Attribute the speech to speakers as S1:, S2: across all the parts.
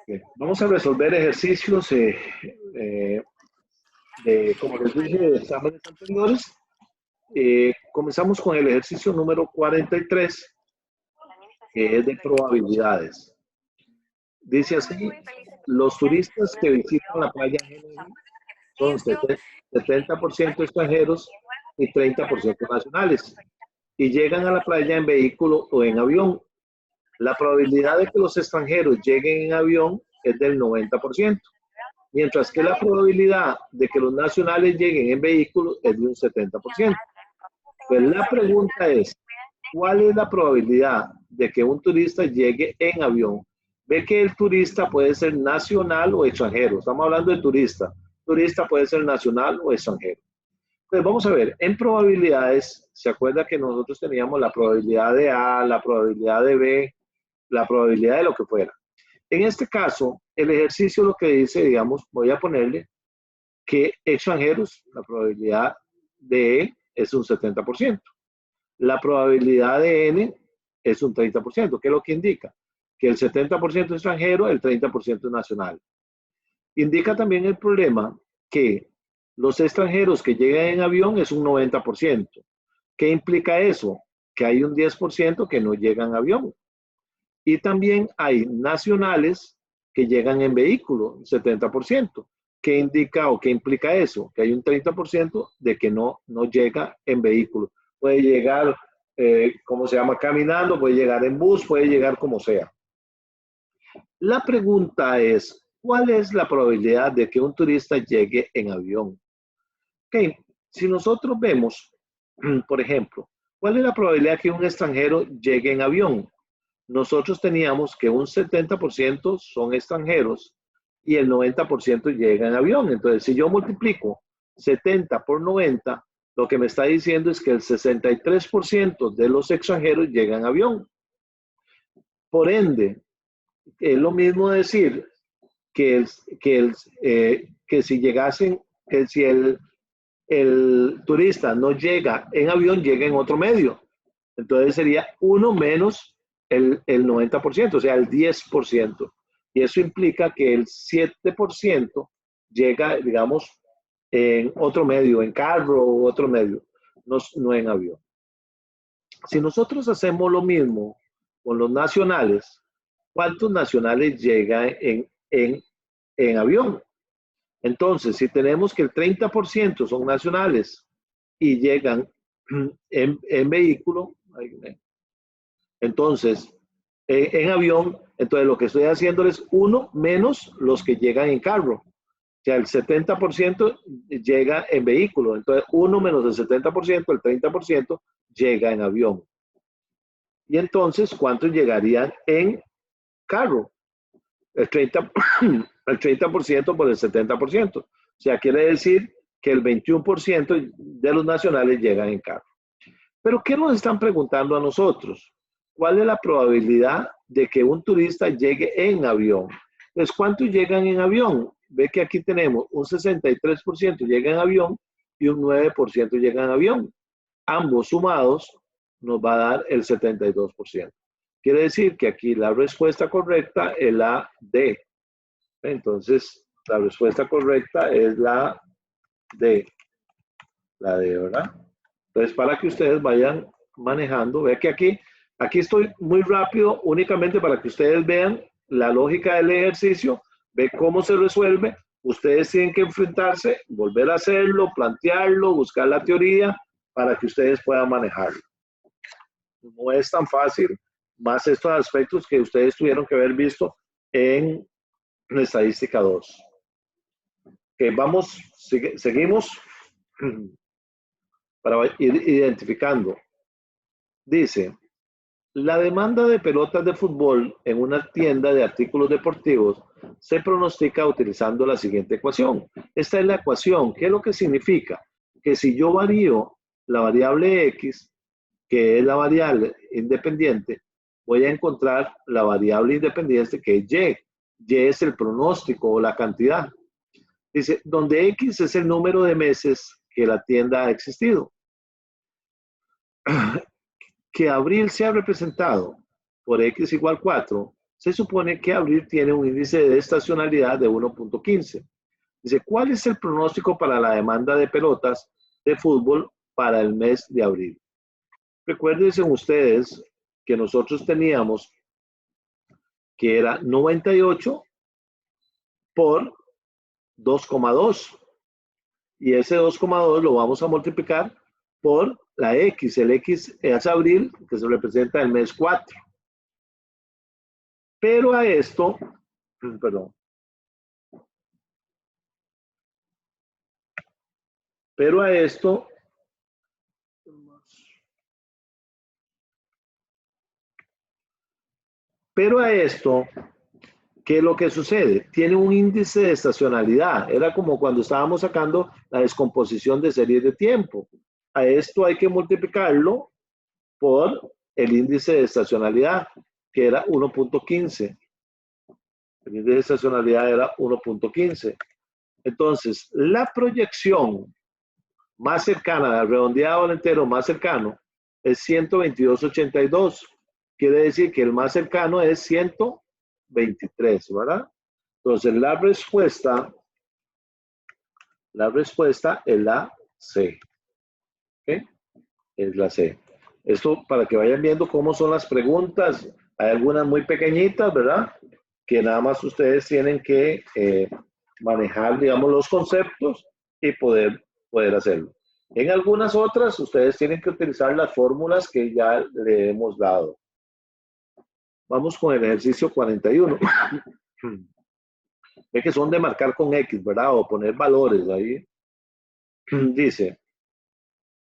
S1: Bien, vamos a resolver ejercicios como les dije, de exámenes anteriores. Comenzamos con el ejercicio número 43, que es de probabilidades. Dice así: los turistas que visitan la playa Geneva son 70% extranjeros y 30% nacionales, y llegan a la playa en vehículo o en avión. La probabilidad de que los extranjeros lleguen en avión es del 90%, mientras que la probabilidad de que los nacionales lleguen en vehículo es de un 70%. Pues la pregunta es, ¿cuál es la probabilidad de que un turista llegue en avión? Ve que el turista puede ser nacional o extranjero. Estamos hablando de turista. Turista puede ser nacional o extranjero. Pues vamos a ver, en probabilidades, ¿se acuerda que nosotros teníamos la probabilidad de A, la probabilidad de B, la probabilidad de lo que fuera? En este caso, el ejercicio lo que dice, digamos, voy a ponerle que extranjeros, la probabilidad de E es un 70%. La probabilidad de N es un 30%. ¿Qué es lo que indica? Que el 70% extranjero, el 30% nacional. Indica también el problema que los extranjeros que llegan en avión es un 90%. ¿Qué implica eso? Que hay un 10% que no llegan en avión. Y también hay nacionales que llegan en vehículo, 70%. ¿Qué indica o qué implica eso? Que hay un 30% de que no llega en vehículo. Puede llegar, ¿cómo se llama? Caminando, puede llegar en bus, puede llegar como sea. La pregunta es, ¿cuál es la probabilidad de que un turista llegue en avión? Ok, si nosotros vemos, por ejemplo, ¿cuál es la probabilidad que un extranjero llegue en avión? Nosotros teníamos que un 70% son extranjeros y el 90% llega en avión. Entonces, si yo multiplico 70 por 90, lo que me está diciendo es que el 63% de los extranjeros llegan en avión. Por ende, es lo mismo decir que si llegasen, que si el turista no llega en avión, llega en otro medio. Entonces sería 1 menos el 90%, o sea, el 10%. Y eso implica que el 7% llega, digamos, en otro medio, en carro o otro medio, no en avión. Si nosotros hacemos lo mismo con los nacionales, ¿cuántos nacionales llegan en avión? Entonces, si tenemos que el 30% son nacionales y llegan en vehículo, entonces, en avión, entonces lo que estoy haciendo es 1 menos los que llegan en carro. O sea, el 70% llega en vehículo. Entonces, 1 menos el 70%, el 30% llega en avión. Y entonces, ¿cuántos llegarían en carro? El 30%, el 30% por el 70%. O sea, quiere decir que el 21% de los nacionales llegan en carro. Pero, ¿qué nos están preguntando a nosotros? ¿Cuál es la probabilidad de que un turista llegue en avión? Entonces, ¿cuántos llegan en avión? Ve que aquí tenemos un 63% llega en avión y un 9% llega en avión. Ambos sumados nos va a dar el 72%. Quiere decir que aquí la respuesta correcta es la D. Entonces, la respuesta correcta es la D. La D, ¿verdad? Entonces, para que ustedes vayan manejando, ve que aquí estoy muy rápido, únicamente para que ustedes vean la lógica del ejercicio, ve cómo se resuelve. Ustedes tienen que enfrentarse, volver a hacerlo, plantearlo, buscar la teoría para que ustedes puedan manejarlo. No es tan fácil, más estos aspectos que ustedes tuvieron que haber visto en estadística 2. Okay, seguimos para ir identificando. Dice, la demanda de pelotas de fútbol en una tienda de artículos deportivos se pronostica utilizando la siguiente ecuación. Esta es la ecuación. ¿Qué es lo que significa? Que si yo varío la variable X, que es la variable independiente, voy a encontrar la variable independiente que es Y. Y es el pronóstico o la cantidad. Dice, donde X es el número de meses que la tienda ha existido. Que abril sea representado por X igual 4 se supone que abril tiene un índice de estacionalidad de 1.15. Dice, ¿cuál es el pronóstico para la demanda de pelotas de fútbol para el mes de abril? Recuérdense ustedes que nosotros teníamos que era 98 por 2,2. Y ese 2,2 lo vamos a multiplicar por la X. El X es abril, que se representa el mes 4. Pero a esto, perdón. Pero a esto, ¿qué es lo que sucede? Tiene un índice de estacionalidad. Era como cuando estábamos sacando la descomposición de series de tiempo. A esto hay que multiplicarlo por el índice de estacionalidad, que era 1.15. El índice de estacionalidad era 1.15. Entonces, la proyección más cercana, al redondeado al entero más cercano, es 122.82. Quiere decir que el más cercano es 123, ¿verdad? Entonces, la respuesta es la C. ¿Ok? Es la C. Esto para que vayan viendo cómo son las preguntas. Hay algunas muy pequeñitas, ¿verdad? Que nada más ustedes tienen que manejar, digamos, los conceptos y poder hacerlo. En algunas otras, ustedes tienen que utilizar las fórmulas que ya le hemos dado. Vamos con el ejercicio 41. Ve que son de marcar con X, ¿verdad? O poner valores ahí. Dice,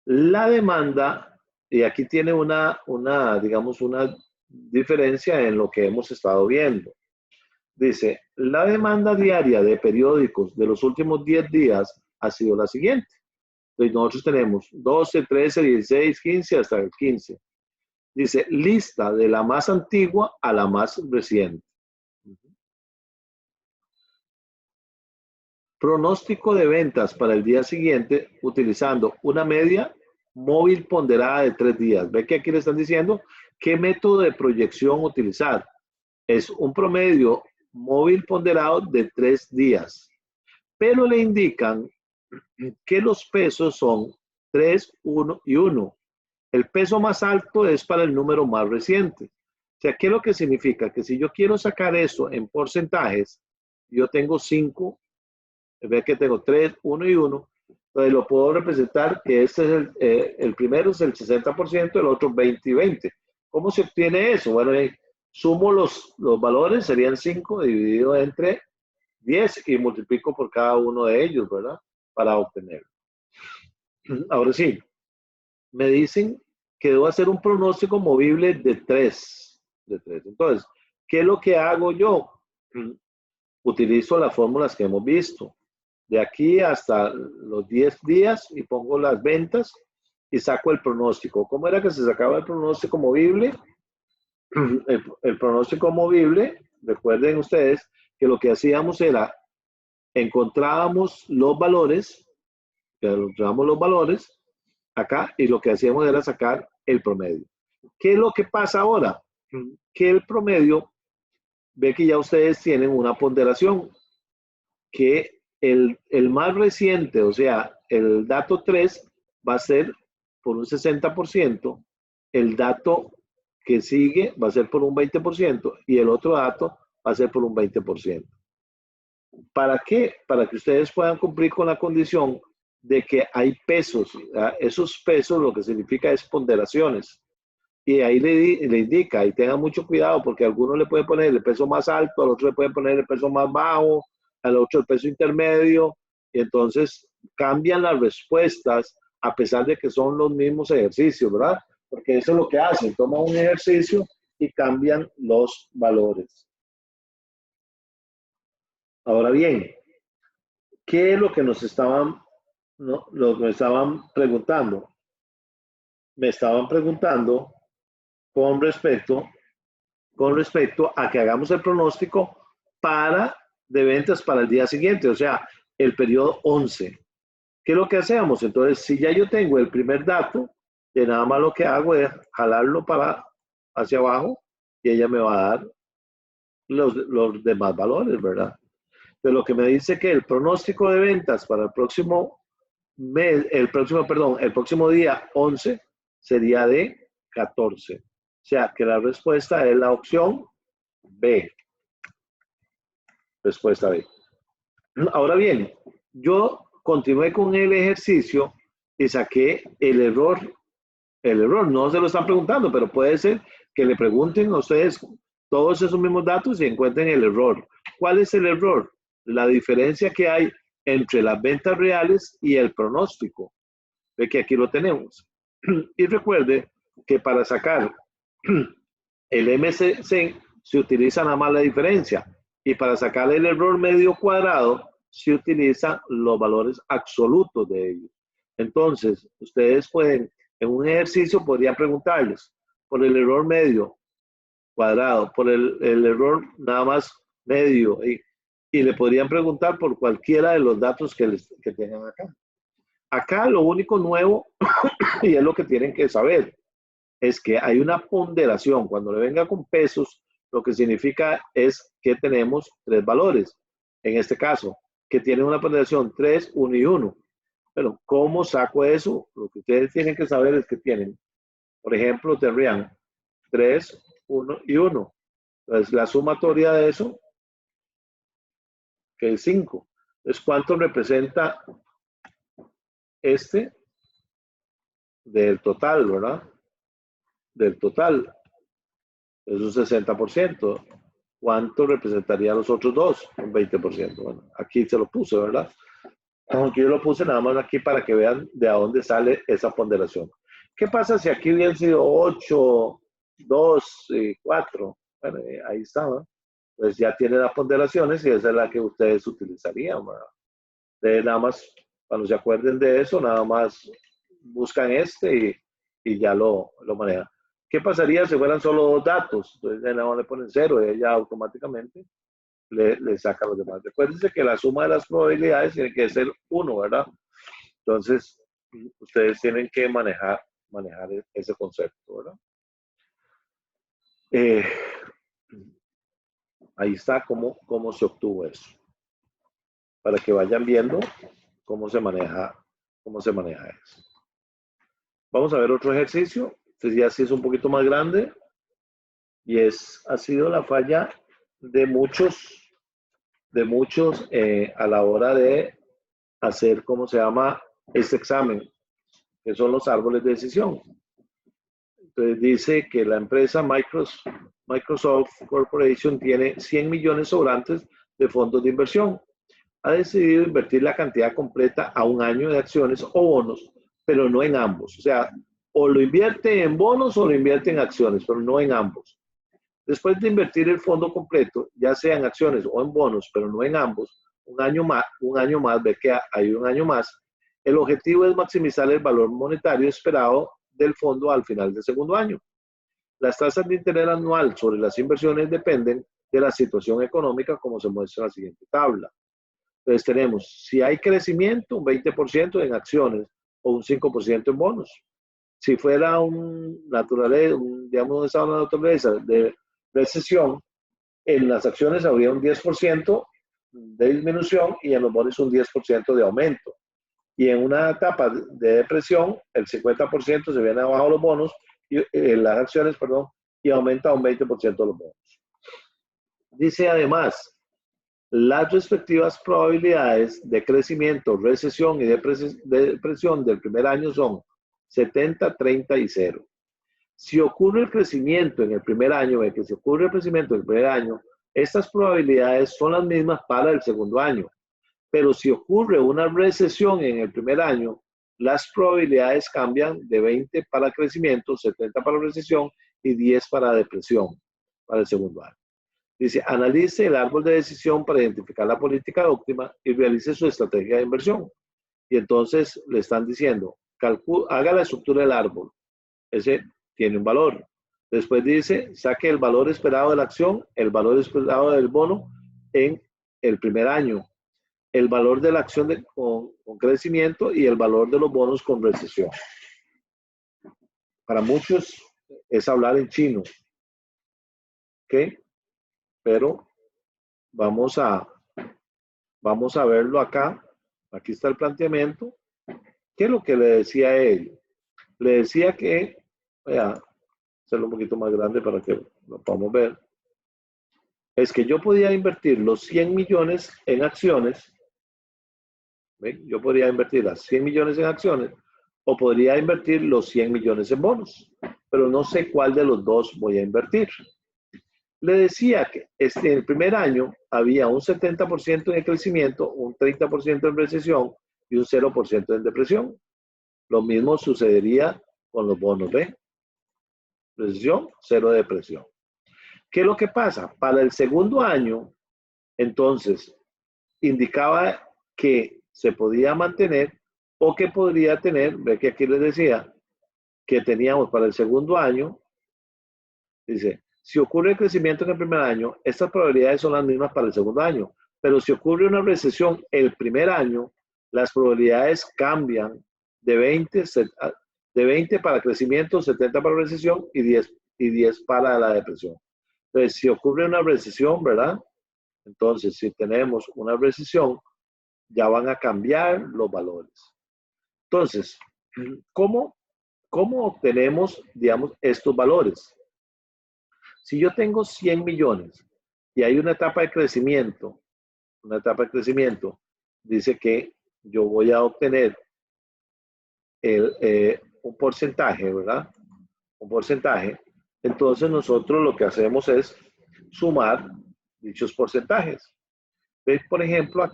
S1: la demanda, y aquí tiene digamos, una diferencia en lo que hemos estado viendo. Dice, la demanda diaria de periódicos de los últimos 10 días ha sido la siguiente. Entonces nosotros tenemos 12, 13, 16, 15 hasta el 15. Dice, lista de la más antigua a la más reciente. Pronóstico de ventas para el día siguiente utilizando una media móvil ponderada de 3 días. Ve que aquí le están diciendo qué método de proyección utilizar. Es un promedio móvil ponderado de 3 días. Pero le indican que los pesos son 3, 1 y 1. El peso más alto es para el número más reciente. O sea, ¿qué es lo que significa? Que si yo quiero sacar eso en porcentajes, yo tengo 5, ve que tengo 3, 1 y 1, entonces lo puedo representar que este es el primero es el 60%, el otro 20 y 20. ¿Cómo se obtiene eso? Bueno, sumo los valores, serían 5 dividido entre 10 y multiplico por cada uno de ellos, ¿verdad? Para obtenerlo. Ahora sí, me dicen que debo hacer un pronóstico movible de 3. Entonces, ¿qué es lo que hago yo? Utilizo las fórmulas que hemos visto. De aquí hasta los 10 días y pongo las ventas y saco el pronóstico. ¿Cómo era que se sacaba el pronóstico movible? El pronóstico movible, recuerden ustedes que lo que hacíamos era encontrábamos los valores, acá y lo que hacíamos era sacar el promedio. ¿Qué es lo que pasa ahora? Que el promedio, ve que ya ustedes tienen una ponderación, que el más reciente, o sea, el dato 3 va a ser por un 60%, el dato que sigue va a ser por un 20% y el otro dato va a ser por un 20%. ¿Para qué? Para que ustedes puedan cumplir con la condición de que hay pesos. ¿Verdad? Esos pesos lo que significa es ponderaciones. Y ahí le indica, y tengan mucho cuidado, porque a alguno le puede poner el peso más alto, al otro le puede poner el peso más bajo, al otro el peso intermedio, y entonces cambian las respuestas a pesar de que son los mismos ejercicios, ¿verdad? Porque eso es lo que hacen, toman un ejercicio y cambian los valores. Ahora bien, ¿qué es lo que nos estaban, no, lo que me estaban preguntando? Me estaban preguntando con respecto a que hagamos el pronóstico de ventas para el día siguiente, o sea, el periodo 11. ¿Qué es lo que hacemos? Entonces, si ya yo tengo el primer dato, de nada más lo que hago es jalarlo hacia abajo y ella me va a dar los demás valores, ¿verdad? De lo que me dice que el pronóstico de ventas para el próximo mes, el próximo día 11 sería de 14. O sea, que la respuesta es la opción B. Respuesta B. Ahora bien, yo continué con el ejercicio y saqué el error. El error no se lo están preguntando, pero puede ser que le pregunten a ustedes todos esos mismos datos y encuentren el error. ¿Cuál es el error? La diferencia que hay entre las ventas reales y el pronóstico. Ve que aquí lo tenemos. Y recuerde que para sacar el MCC se utiliza nada más la diferencia. Y para sacar el error medio cuadrado se utilizan los valores absolutos de ellos. Entonces, ustedes pueden, en un ejercicio, podrían preguntarles por el error medio cuadrado, por el error nada más medio, y le podrían preguntar por cualquiera de los datos que tengan acá. Acá lo único nuevo, y es lo que tienen que saber, es que hay una ponderación. Cuando le venga con pesos, lo que significa es que tenemos tres valores. En este caso, que tienen una ponderación 3, 1 y 1. Pero, ¿cómo saco eso? Lo que ustedes tienen que saber es que tienen, por ejemplo, tendrían 3, 1 y 1. Entonces, la sumatoria de eso, que es 5. Entonces, ¿cuánto representa este del total, verdad? Del total. Es un 60%. ¿Cuánto representaría los otros dos? Un 20%. Bueno, aquí se lo puse, ¿verdad? Aunque yo lo puse nada más aquí para que vean de a dónde sale esa ponderación. ¿Qué pasa si aquí hubieran sido 8, 2 y 4? Bueno, ahí estaba. Pues ya tiene las ponderaciones y esa es la que ustedes utilizarían, ¿verdad? De nada más, cuando se acuerden de eso, nada más buscan y ya lo manejan. ¿Qué pasaría si fueran solo dos datos? Entonces, nada más le ponen 0 y ella automáticamente le saca los demás. Recuérdense que la suma de las probabilidades tiene que ser 1, ¿verdad? Entonces, ustedes tienen que manejar ese concepto, ¿verdad? Ahí está cómo se obtuvo eso. Para que vayan viendo cómo se maneja eso. Vamos a ver otro ejercicio. Este ya sí es un poquito más grande y ha sido la falla de muchos a la hora de hacer, ¿cómo se llama? Este examen, que son los árboles de decisión. Entonces dice que la empresa Microsoft Corporation tiene 100 millones sobrantes de fondos de inversión. Ha decidido invertir la cantidad completa a un año de acciones o bonos, pero no en ambos. O sea, o lo invierte en bonos o lo invierte en acciones, pero no en ambos. Después de invertir el fondo completo, ya sea en acciones o en bonos, pero no en ambos, un año más, ve que hay un año más, el objetivo es maximizar el valor monetario esperado del fondo al final del segundo año. Las tasas de interés anual sobre las inversiones dependen de la situación económica, como se muestra en la siguiente tabla. Entonces tenemos, si hay crecimiento, un 20% en acciones o un 5% en bonos. Si fuera digamos, un estado de naturaleza de recesión, en las acciones habría un 10% de disminución y en los bonos un 10% de aumento. Y en una etapa de depresión, el 50% se viene abajo los bonos, las acciones, perdón, y aumenta un 20% los bonos. Dice además, las respectivas probabilidades de crecimiento, recesión y depresión del primer año son 70, 30 y 0. Si ocurre el crecimiento en el primer año, estas probabilidades son las mismas para el segundo año. Pero si ocurre una recesión en el primer año, las probabilidades cambian de 20 para crecimiento, 70 para recesión y 10 para depresión para el segundo año. Dice, analice el árbol de decisión para identificar la política óptima y realice su estrategia de inversión. Y entonces le están diciendo, haga la estructura del árbol. Ese tiene un valor. Después dice, saque el valor esperado de la acción, el valor esperado del bono en el primer año, el valor de la acción con crecimiento y el valor de los bonos con recesión. Para muchos es hablar en chino. ¿Ok? pero vamos a verlo acá. Aquí está el planteamiento. ¿Qué es lo que le decía a él? Le decía que, vea, hacerlo un poquito más grande para que lo podamos ver. Es que yo podía invertir los 100 millones en acciones. ¿Ven? Yo podría invertir las 100 millones en acciones o podría invertir los 100 millones en bonos, pero no sé cuál de los dos voy a invertir. Le decía que en el primer año había un 70% en crecimiento, un 30% en recesión y un 0% en depresión. Lo mismo sucedería con los bonos, ¿ven? Recesión, cero depresión. ¿Qué es lo que pasa? Para el segundo año, entonces, indicaba que se podía mantener o que podría tener, ve que aquí les decía, que teníamos para el segundo año, dice, si ocurre el crecimiento en el primer año, estas probabilidades son las mismas para el segundo año, pero si ocurre una recesión el primer año, las probabilidades cambian de 20 para crecimiento, 70 para recesión y 10 para la depresión. Entonces, si ocurre una recesión, ¿verdad? Entonces, si tenemos una recesión, ya van a cambiar los valores. Entonces, ¿cómo obtenemos, digamos, estos valores? Si yo tengo 100 millones y hay una etapa de crecimiento, dice que yo voy a obtener un porcentaje, ¿verdad? Un porcentaje. Entonces nosotros lo que hacemos es sumar dichos porcentajes. ¿Ves? Por ejemplo,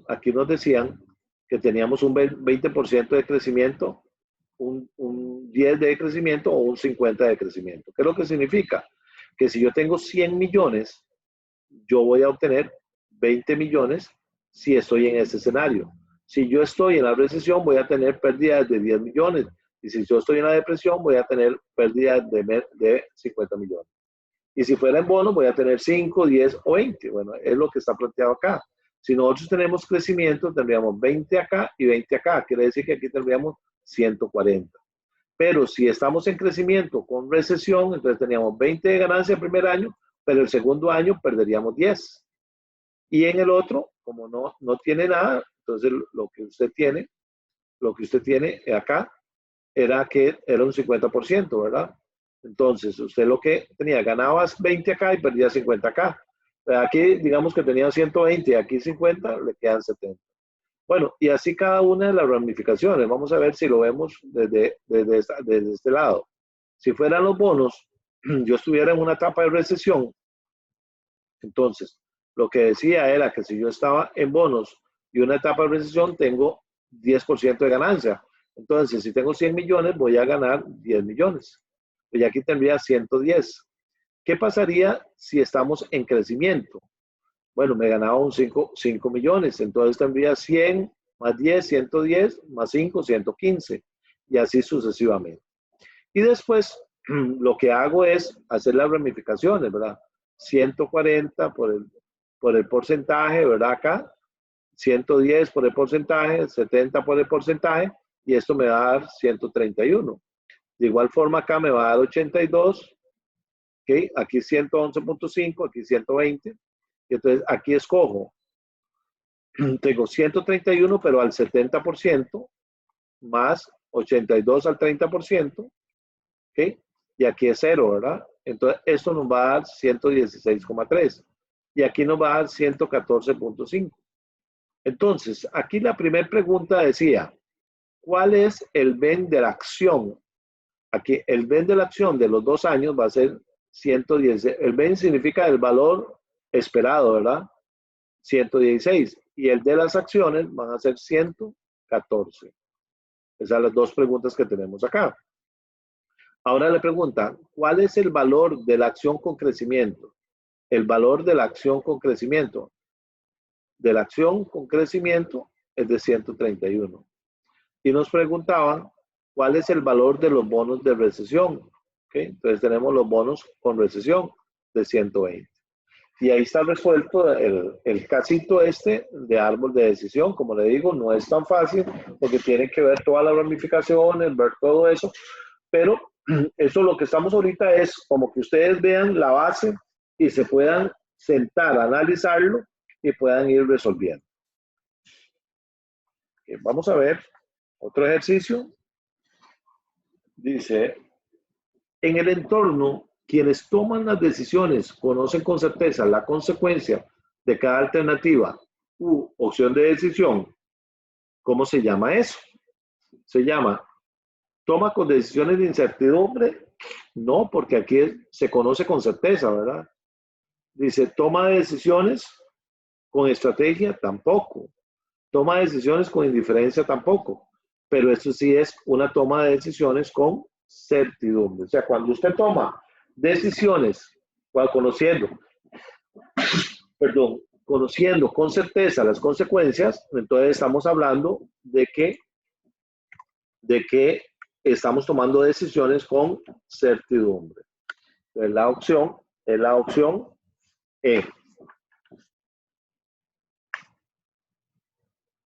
S1: aquí nos decían que teníamos un 20% de crecimiento, un 10 de crecimiento o un 50 de crecimiento. ¿Qué es lo que significa? Que si yo tengo 100 millones, yo voy a obtener 20 millones si estoy en ese escenario. Si yo estoy en la recesión, voy a tener pérdidas de 10 millones. Y si yo estoy en la depresión, voy a tener pérdidas de 50 millones. Y si fuera en bonos, voy a tener 5, 10 o 20. Bueno, es lo que está planteado acá. Si nosotros tenemos crecimiento, tendríamos 20 acá y 20 acá. Quiere decir que aquí tendríamos 140. Pero si estamos en crecimiento con recesión, entonces teníamos 20 de ganancia el primer año, pero el segundo año perderíamos 10. Y en el otro, como no tiene nada, entonces lo que usted tiene acá era un 50%, ¿verdad? Entonces, usted lo que tenía, ganabas 20 acá y perdía 50 acá. Aquí, digamos que tenía 120, aquí 50, le quedan 70. Bueno, y así cada una de las ramificaciones. Vamos a ver si lo vemos desde este lado. Si fueran los bonos, yo estuviera en una etapa de recesión, entonces, lo que decía era que si yo estaba en bonos y una etapa de recesión, tengo 10% de ganancia. Entonces, si tengo 100 millones, voy a ganar 10 millones. Y aquí tendría 110. ¿Qué pasaría si estamos en crecimiento? Bueno, me ganaba un 5 millones. Entonces tendría 100 más 10, 110, más 5, 115. Y así sucesivamente. Y después, lo que hago es hacer las ramificaciones, ¿verdad? 140 por el porcentaje, ¿verdad? Acá, 110 por el porcentaje, 70 por el porcentaje, y esto me va a dar 131. De igual forma, acá me va a dar 82, ¿ok? Aquí 111.5, aquí 120, y entonces aquí escojo, tengo 131, pero al 70%, más 82 al 30%, ¿ok? Y aquí es 0, ¿verdad? Entonces, esto nos va a dar 116,3. Y aquí nos va a dar 114.5. Entonces, aquí la primera pregunta decía, ¿cuál es el VEN de la acción? Aquí el VEN de la acción de los 2 años va a ser 110. El VEN significa el valor esperado, ¿verdad? 116. Y el de las acciones van a ser 114. Esas son las dos preguntas que tenemos acá. Ahora le pregunta, ¿cuál es el valor de la acción con crecimiento? El valor de la acción con crecimiento. De la acción con crecimiento es de 131. Y nos preguntaban, ¿cuál es el valor de los bonos de recesión? ¿Okay? Entonces tenemos los bonos con recesión de 120. Y ahí está resuelto el casito este de árbol de decisión. Como le digo, no es tan fácil porque tiene que ver todas las ramificaciones, ver todo eso, pero eso lo que estamos ahorita es como que ustedes vean la base y se puedan sentar a analizarlo y puedan ir resolviendo. Vamos a ver otro ejercicio. Dice, en el entorno, quienes toman las decisiones conocen con certeza la consecuencia de cada alternativa u opción de decisión. ¿Cómo se llama eso? Se llama toma con decisiones de incertidumbre. No, porque aquí se conoce con certeza, ¿verdad? Dice, toma de decisiones con estrategia, tampoco. Toma de decisiones con indiferencia, tampoco. Pero esto sí es una toma de decisiones con certidumbre. O sea, cuando usted toma decisiones, conociendo con certeza las consecuencias, entonces estamos hablando de que estamos tomando decisiones con certidumbre. Entonces, la opción es la opción E.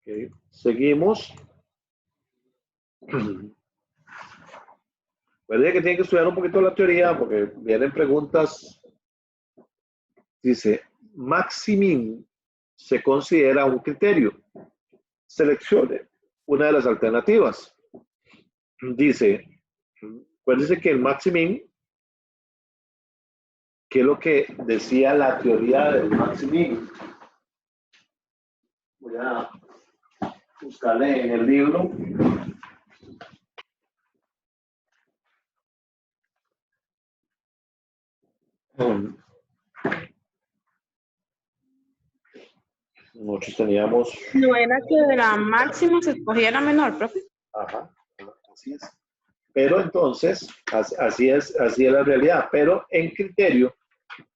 S1: Okay. Seguimos. Recuerden que tienen que estudiar un poquito la teoría porque vienen preguntas. Dice, Maximin se considera un criterio. Seleccione una de las alternativas. Dice, acuérdense que el Maximin, ¿qué es lo que decía la teoría del Maximin? Voy a buscarle en el libro. Nosotros teníamos...
S2: No era que de la máxima se escogía la menor, profe.
S1: Ajá, así es. Pero entonces, así es la realidad. Pero en criterio,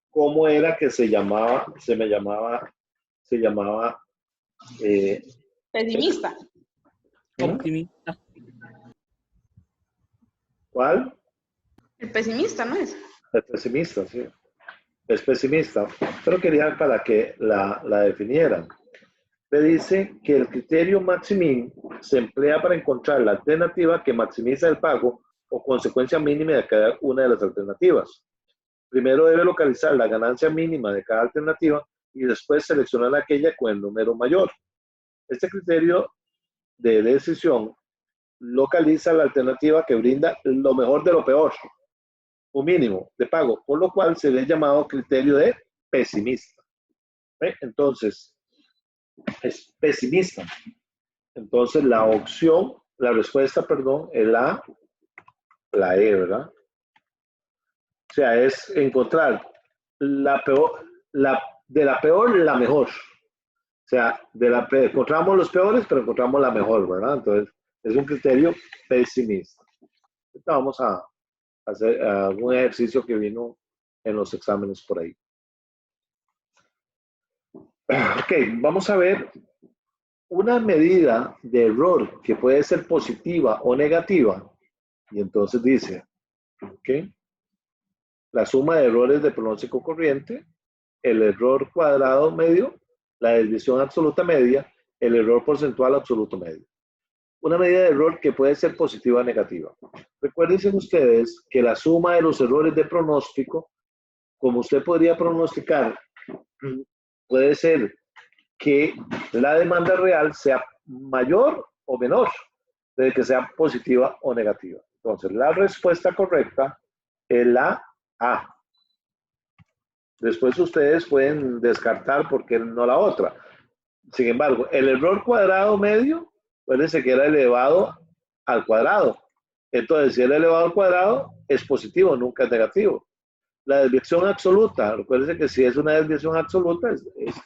S1: ¿cómo era que se llamaba?
S2: Pesimista.
S3: Optimista.
S1: ¿Cuál?
S2: El pesimista, ¿no es?
S1: El pesimista, sí. Es pesimista. Pero quería para que la definieran. Me dice que el criterio Maximin se emplea para encontrar la alternativa que maximiza el pago o consecuencia mínima de cada una de las alternativas. Primero debe localizar la ganancia mínima de cada alternativa y después seleccionar aquella con el número mayor. Este criterio de decisión localiza la alternativa que brinda lo mejor de lo peor, un mínimo de pago, por lo cual se le ha llamado criterio de pesimista. Entonces, es pesimista. Entonces, la respuesta, es la E, ¿verdad? O sea, es encontrar de la peor, la mejor. O sea, encontramos los peores, pero encontramos la mejor, ¿verdad? Entonces, es un criterio pesimista. Ahorita vamos a hacer algún ejercicio que vino en los exámenes por ahí. Ok, vamos a ver una medida de error que puede ser positiva o negativa. Y entonces dice, ok, la suma de errores de pronóstico corriente, el error cuadrado medio, la desviación absoluta media, el error porcentual absoluto medio. Una medida de error que puede ser positiva o negativa. Recuerden ustedes que la suma de los errores de pronóstico, como usted podría pronosticar, puede ser que la demanda real sea mayor o menor, de que sea positiva o negativa. Entonces, la respuesta correcta es la A. Después ustedes pueden descartar por qué no la otra. Sin embargo, el error cuadrado medio, acuérdense que era elevado al cuadrado. Entonces, si era elevado al cuadrado, es positivo, nunca es negativo. La desviación absoluta, recuérdense que si es una desviación absoluta,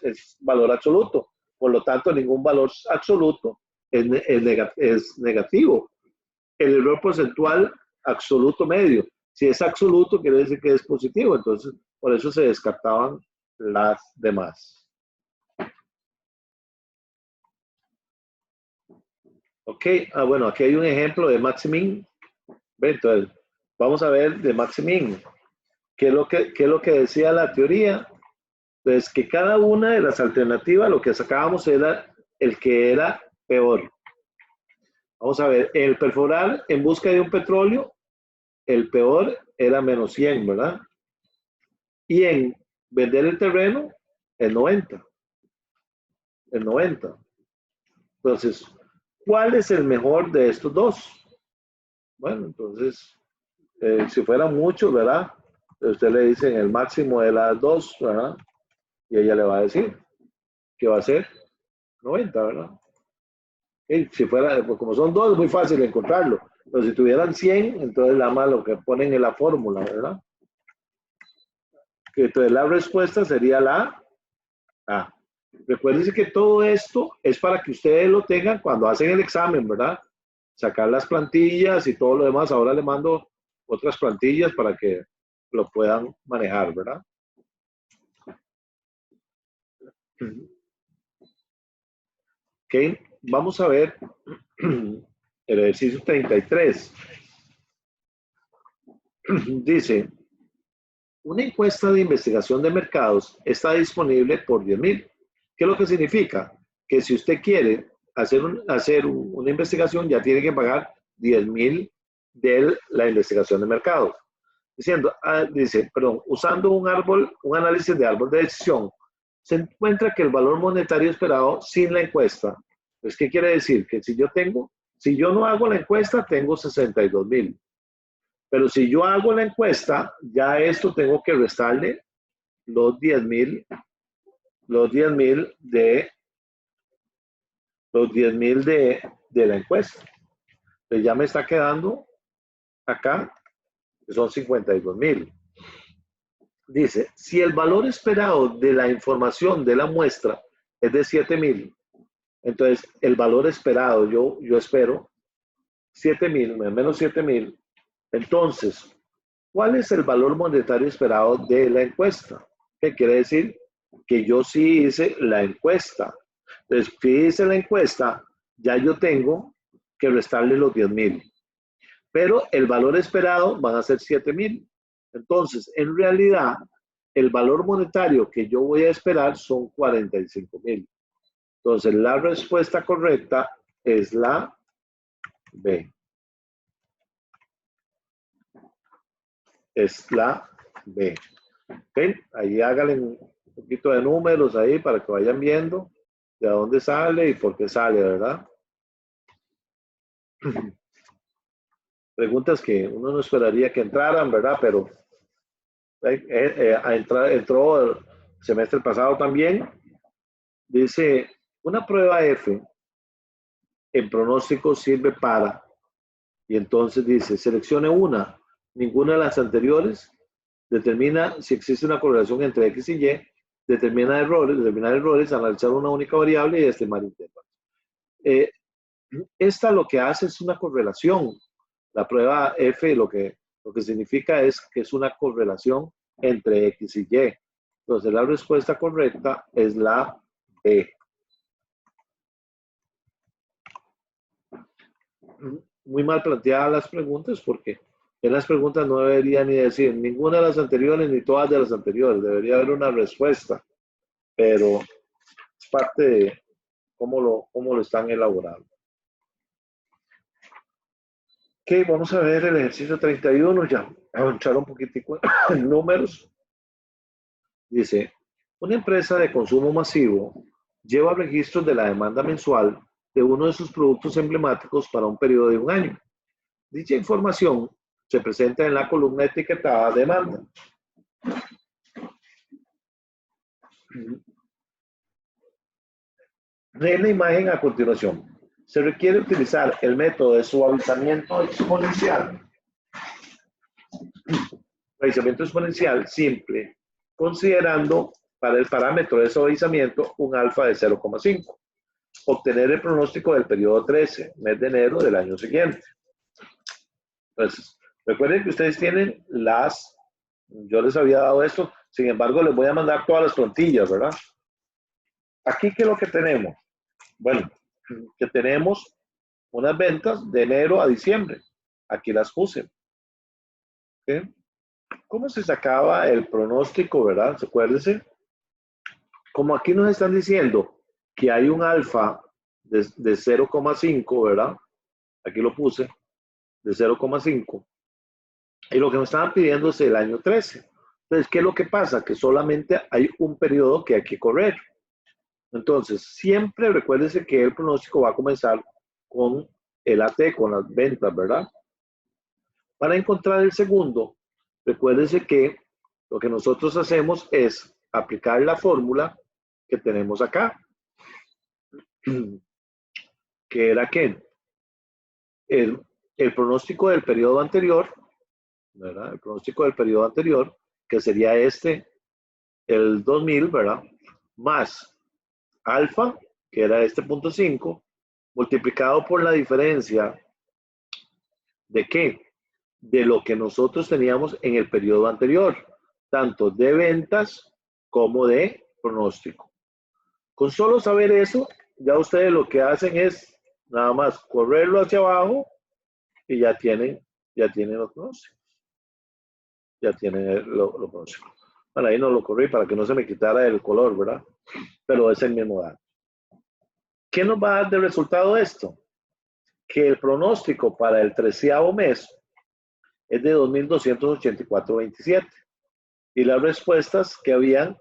S1: es valor absoluto. Por lo tanto, ningún valor absoluto es negativo. El error porcentual absoluto medio. Si es absoluto, quiere decir que es positivo. Entonces, por eso se descartaban las demás. Ok, bueno, aquí hay un ejemplo de Maximin. Entonces, vamos a ver de Maximin. ¿Qué es lo que decía la teoría? Entonces, que cada una de las alternativas, lo que sacábamos era el que era peor. Vamos a ver, el perforar en busca de un petróleo, el peor era -100, ¿verdad? Y en vender el terreno, el 90. El 90. Entonces, ¿cuál es el mejor de estos dos? Bueno, entonces, si fueran muchos, ¿verdad? Usted le dice el máximo de las dos, ¿verdad? Y ella le va a decir que va a ser 90, ¿verdad? Y si fuera, pues como son dos, es muy fácil encontrarlo. Pero si tuvieran 100, entonces la más lo que ponen en la fórmula, ¿verdad? Que entonces la respuesta sería la A. Recuérdense que todo esto es para que ustedes lo tengan cuando hacen el examen, ¿verdad? Sacar las plantillas y todo lo demás. Ahora le mando otras plantillas para que lo puedan manejar, ¿verdad? Ok, vamos a ver el ejercicio 33. Dice, una encuesta de investigación de mercados está disponible por 10,000. ¿Qué es lo que significa? Que si usted quiere hacer una investigación, ya tiene que pagar 10,000 de la investigación de mercados. Usando un análisis de árbol de decisión, se encuentra que el valor monetario esperado sin la encuesta, pues, ¿qué quiere decir? Que si yo no hago la encuesta, tengo 62,000. Pero si yo hago la encuesta, ya esto tengo que restarle los 10,000 de la encuesta. Entonces ya me está quedando acá, que son 52,000. Dice, si el valor esperado de la información de la muestra es de 7,000, entonces el valor esperado, yo espero 7,000 menos 7,000. Entonces, ¿cuál es el valor monetario esperado de la encuesta? ¿Qué quiere decir? Que yo sí hice la encuesta. Entonces, si hice la encuesta, ya yo tengo que restarle los 10,000. Pero el valor esperado van a ser 7,000. Entonces, en realidad, el valor monetario que yo voy a esperar son 45,000. Entonces, la respuesta correcta es la B. Es la B. ¿Okay? Ahí háganle un poquito de números ahí para que vayan viendo de dónde sale y por qué sale, ¿verdad? Preguntas que uno no esperaría que entraran, ¿verdad? Pero entró el semestre pasado también. Dice, una prueba F en pronóstico sirve para, y entonces dice, seleccione una, ninguna de las anteriores, determina si existe una correlación entre X y Y, determinar errores, analizar una única variable y estimar intervalos. Esta lo que hace es una correlación. La prueba F lo que significa es que es una correlación entre X y Y. Entonces la respuesta correcta es la B. Muy mal planteadas las preguntas porque en las preguntas no debería ni decir ninguna de las anteriores ni todas de las anteriores. Debería haber una respuesta, pero es parte de cómo lo están elaborando. Ok, vamos a ver el ejercicio 31, ya vamos a echar un poquitico en números. Dice, una empresa de consumo masivo lleva registros de la demanda mensual de uno de sus productos emblemáticos para un periodo de 1 año. Dicha información se presenta en la columna etiquetada demanda. En la imagen a continuación, se requiere utilizar el método de suavizamiento exponencial. Suavizamiento exponencial simple, considerando para el parámetro de suavizamiento un alfa de 0,5. Obtener el pronóstico del periodo 13, mes de enero del año siguiente. Entonces, recuerden que ustedes tienen yo les había dado esto, sin embargo, les voy a mandar todas las plantillas, ¿verdad? Aquí, ¿qué es lo que tenemos? Bueno, que tenemos unas ventas de enero a diciembre. Aquí las puse. ¿Okay? ¿Cómo se sacaba el pronóstico, verdad? Acuérdense. Como aquí nos están diciendo que hay un alfa de 0,5, ¿verdad? Aquí lo puse, de 0,5. Y lo que me estaban pidiendo es el año 13. Entonces, ¿qué es lo que pasa? Que solamente hay un periodo que hay que correr. Entonces, siempre recuérdese que el pronóstico va a comenzar con el AT, con las ventas, ¿verdad? Para encontrar el segundo, recuérdese que lo que nosotros hacemos es aplicar la fórmula que tenemos acá, que era que el pronóstico del periodo anterior, ¿verdad? El pronóstico del periodo anterior, que sería el 2000, ¿verdad? Más alfa, que era este punto 5, multiplicado por la diferencia de qué? De lo que nosotros teníamos en el periodo anterior, tanto de ventas como de pronóstico. Con solo saber eso, ya ustedes lo que hacen es nada más correrlo hacia abajo y ya tienen los pronósticos. Ya tienen los pronósticos. Bueno, ahí no lo corrí para que no se me quitara el color, ¿verdad? Pero es el mismo dato. ¿Qué nos va a dar de resultado esto? Que el pronóstico para el 13º mes es de 2.284.27 y las respuestas que habían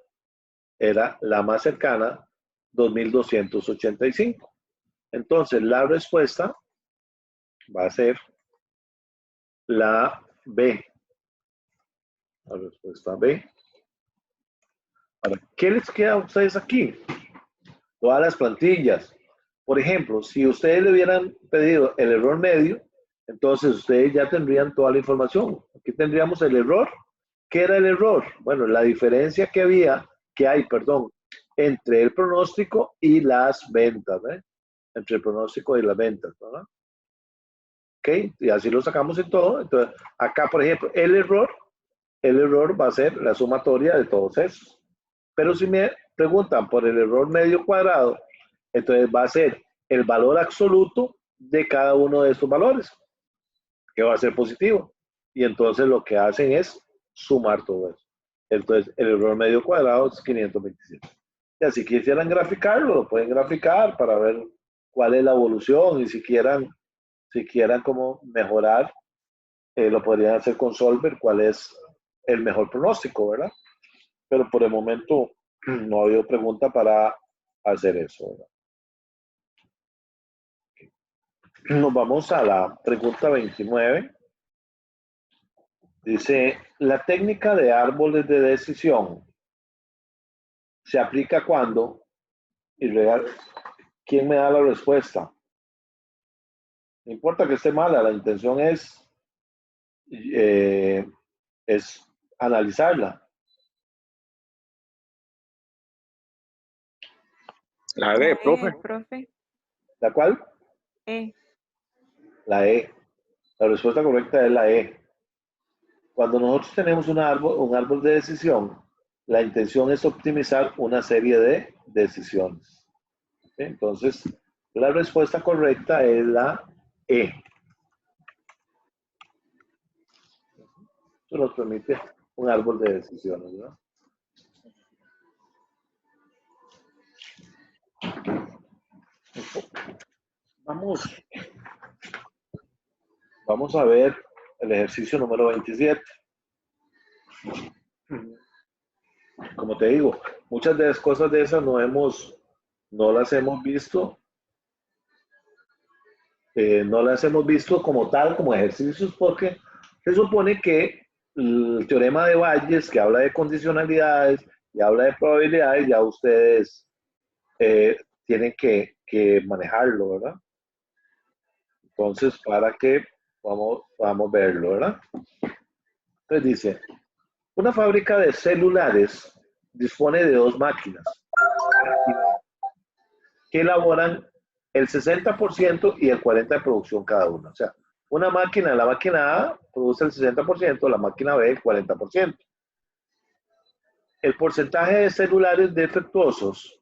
S1: era la más cercana, 2.285. Entonces, la respuesta va a ser la B. La respuesta B. Ahora, ¿qué les queda a ustedes aquí? Todas las plantillas. Por ejemplo, si ustedes le hubieran pedido el error medio, entonces ustedes ya tendrían toda la información. Aquí tendríamos el error. ¿Qué era el error? Bueno, la diferencia que hay, entre el pronóstico y las ventas, ¿eh? Entre el pronóstico y las ventas, ¿verdad? Ok, y así lo sacamos en todo. Entonces, acá, por ejemplo, el error va a ser la sumatoria de todos esos. Pero si me preguntan por el error medio cuadrado, entonces va a ser el valor absoluto de cada uno de estos valores, que va a ser positivo. Y entonces lo que hacen es sumar todo eso. Entonces, el error medio cuadrado es 527. Ya, si quisieran graficarlo, lo pueden graficar para ver cuál es la evolución y si quieran como mejorar, lo podrían hacer con Solver, cuál es el mejor pronóstico, ¿verdad? Pero por el momento no ha habido pregunta para hacer eso, ¿verdad? Nos vamos a la pregunta 29. Dice, la técnica de árboles de decisión se aplica cuando, y ¿quién me da la respuesta? No importa que esté mala, la intención es analizarla.
S4: La D, profe.
S2: Profe.
S1: ¿La cual?
S2: E.
S1: La E. La respuesta correcta es la E. Cuando nosotros tenemos un árbol de decisión, la intención es optimizar una serie de decisiones. ¿Sí? Entonces, la respuesta correcta es la E. Eso nos permite un árbol de decisiones, ¿no? Vamos a ver el ejercicio número 27. Como te digo, muchas de las cosas de esas no las hemos visto. No las hemos visto como tal, como ejercicios, porque se supone que el teorema de Bayes, que habla de condicionalidades y habla de probabilidades, ya ustedes tienen que manejarlo, ¿verdad? Entonces, para que vamos a verlo, ¿verdad? Entonces dice, una fábrica de celulares dispone de 2 máquinas que elaboran el 60% y el 40% de producción cada una. O sea, la máquina A produce el 60%, la máquina B el 40%. El porcentaje de celulares defectuosos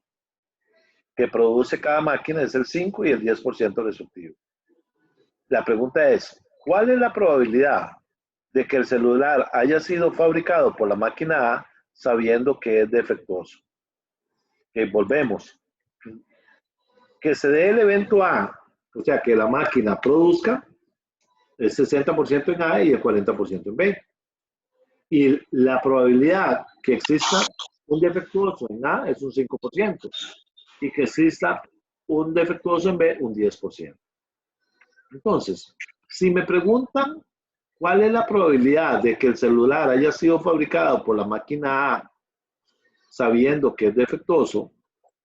S1: que produce cada máquina es el 5 y el 10% respectivo. La pregunta es, ¿cuál es la probabilidad de que el celular haya sido fabricado por la máquina A sabiendo que es defectuoso? Volvemos. Que se dé el evento A, o sea, que la máquina produzca el 60% en A y el 40% en B. Y la probabilidad que exista un defectuoso en A es un 5% y que exista un defectuoso en B un 10%. Entonces, si me preguntan cuál es la probabilidad de que el celular haya sido fabricado por la máquina A sabiendo que es defectuoso,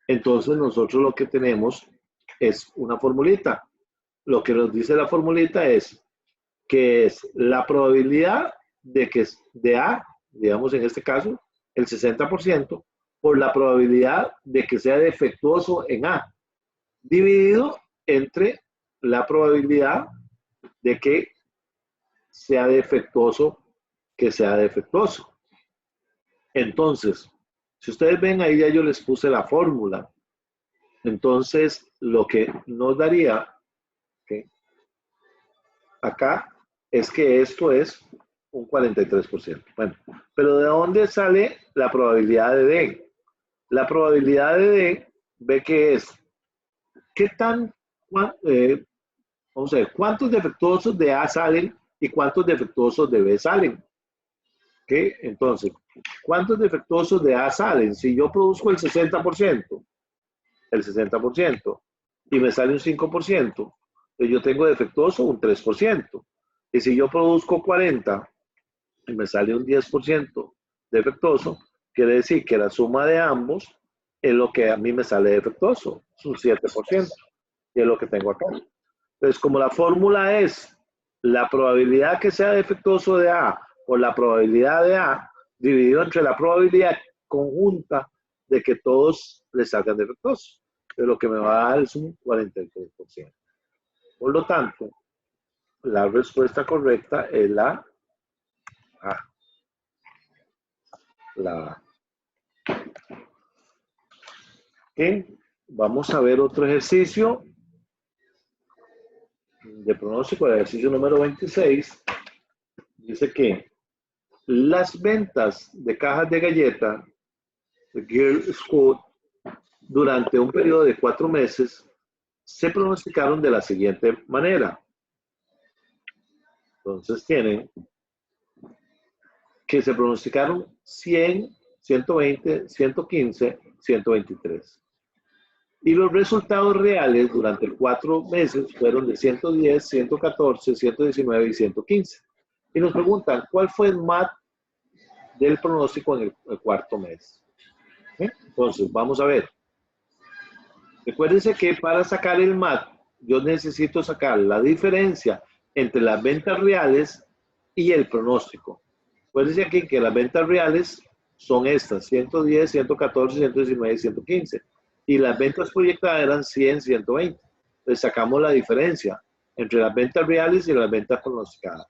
S1: entonces nosotros lo que tenemos es una formulita. Lo que nos dice la formulita es que es la probabilidad de que de A, digamos en este caso, el 60%, por la probabilidad de que sea defectuoso en A, dividido entre la probabilidad de que sea defectuoso, Entonces, si ustedes ven ahí, ya yo les puse la fórmula. Entonces, lo que nos daría, ¿okay?, acá es que esto es un 43%. Bueno, pero ¿de dónde sale la probabilidad de D? La probabilidad de D, ve que es, ¿qué tan, vamos a ver, cuántos defectuosos de A salen y cuántos defectuosos de B salen? ¿Ok? Entonces, ¿cuántos defectuosos de A salen? Si yo produzco el 60%, y me sale un 5%, pues yo tengo defectuoso un 3%. Y si yo produzco 40 y me sale un 10% defectuoso, quiere decir que la suma de ambos es lo que a mí me sale defectuoso, es un 7%, y es lo que tengo acá. Entonces, como la fórmula es la probabilidad que sea defectuoso de A por la probabilidad de A, dividido entre la probabilidad conjunta de que todos le salgan defectuosos. Pero lo que me va a dar es un 43%. Por lo tanto, la respuesta correcta es la A. La A. ¿Ok? Vamos a ver otro ejercicio de pronóstico, el ejercicio número 26. Dice que las ventas de cajas de galleta de Girl Scout durante un periodo de 4 meses se pronosticaron de la siguiente manera. Entonces tienen que se pronosticaron 100, 120, 115, 123. Y los resultados reales durante los 4 meses fueron de 110, 114, 119 y 115. Y nos preguntan, ¿cuál fue el MAT del pronóstico en el cuarto mes? ¿Sí? Entonces, vamos a ver. Recuérdense que para sacar el MAT, yo necesito sacar la diferencia entre las ventas reales y el pronóstico. Acuérdense aquí que las ventas reales son estas, 110, 114, 119 y 115. Y las ventas proyectadas eran 100, 120. Entonces sacamos la diferencia entre las ventas reales y las ventas pronosticadas.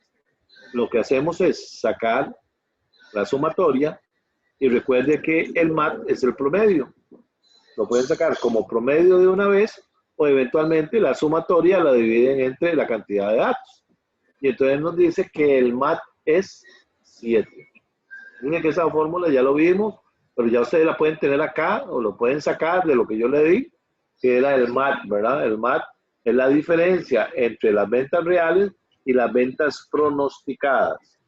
S1: Lo que hacemos es sacar la sumatoria y recuerde que el MAT es el promedio. Lo pueden sacar como promedio de una vez o eventualmente la sumatoria la dividen entre la cantidad de datos. Y entonces nos dice que el MAT es 7. Miren que esa fórmula ya lo vimos, pero ya ustedes la pueden tener acá o lo pueden sacar de lo que yo le di, que era el MAT, ¿verdad? El MAT es la diferencia entre las ventas reales y las ventas pronosticadas.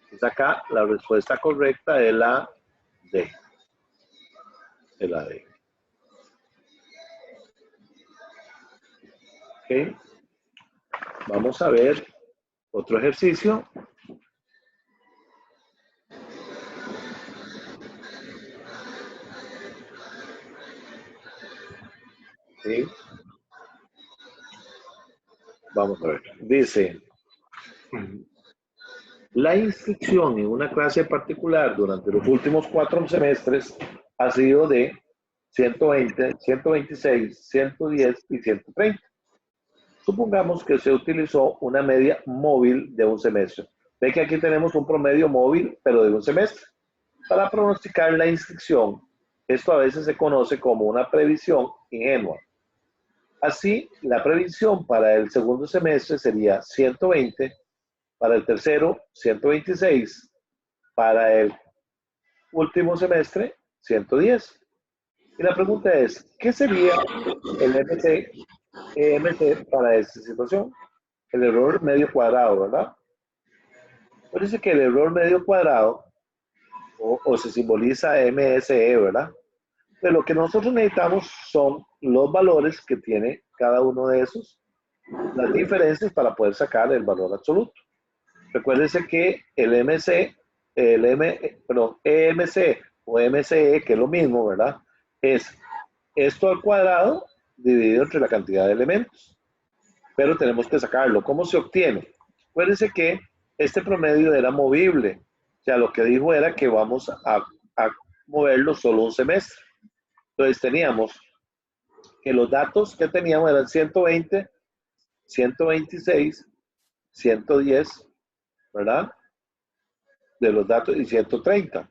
S1: Entonces acá la respuesta correcta es la D. Es la D. Ok. Vamos a ver otro ejercicio. ¿Sí? Vamos a ver. Dice, la inscripción en una clase particular durante los últimos 4 semestres ha sido de 120, 126, 110 y 130. Supongamos que se utilizó una media móvil de un semestre. Ve que aquí tenemos un promedio móvil, pero de un semestre. Para pronosticar la inscripción, esto a veces se conoce como una previsión ingenua. Así, la previsión para el segundo semestre sería 120, para el tercero 126, para el último semestre 110. Y la pregunta es, ¿qué sería el EMT para esta situación? El error medio cuadrado, ¿verdad? Acuérdense que el error medio cuadrado, o se simboliza MSE, ¿verdad? Pero lo que nosotros necesitamos son los valores que tiene cada uno de esos, las diferencias para poder sacar el valor absoluto. Recuérdense que el MC, perdón, EMC o MCE, que es lo mismo, ¿verdad? Es esto al cuadrado dividido entre la cantidad de elementos. Pero tenemos que sacarlo. ¿Cómo se obtiene? Acuérdense que este promedio era movible. O sea, lo que dijo era que vamos a moverlo solo un semestre. Entonces teníamos que los datos que teníamos eran 120, 126, 110, ¿verdad? De los datos y 130.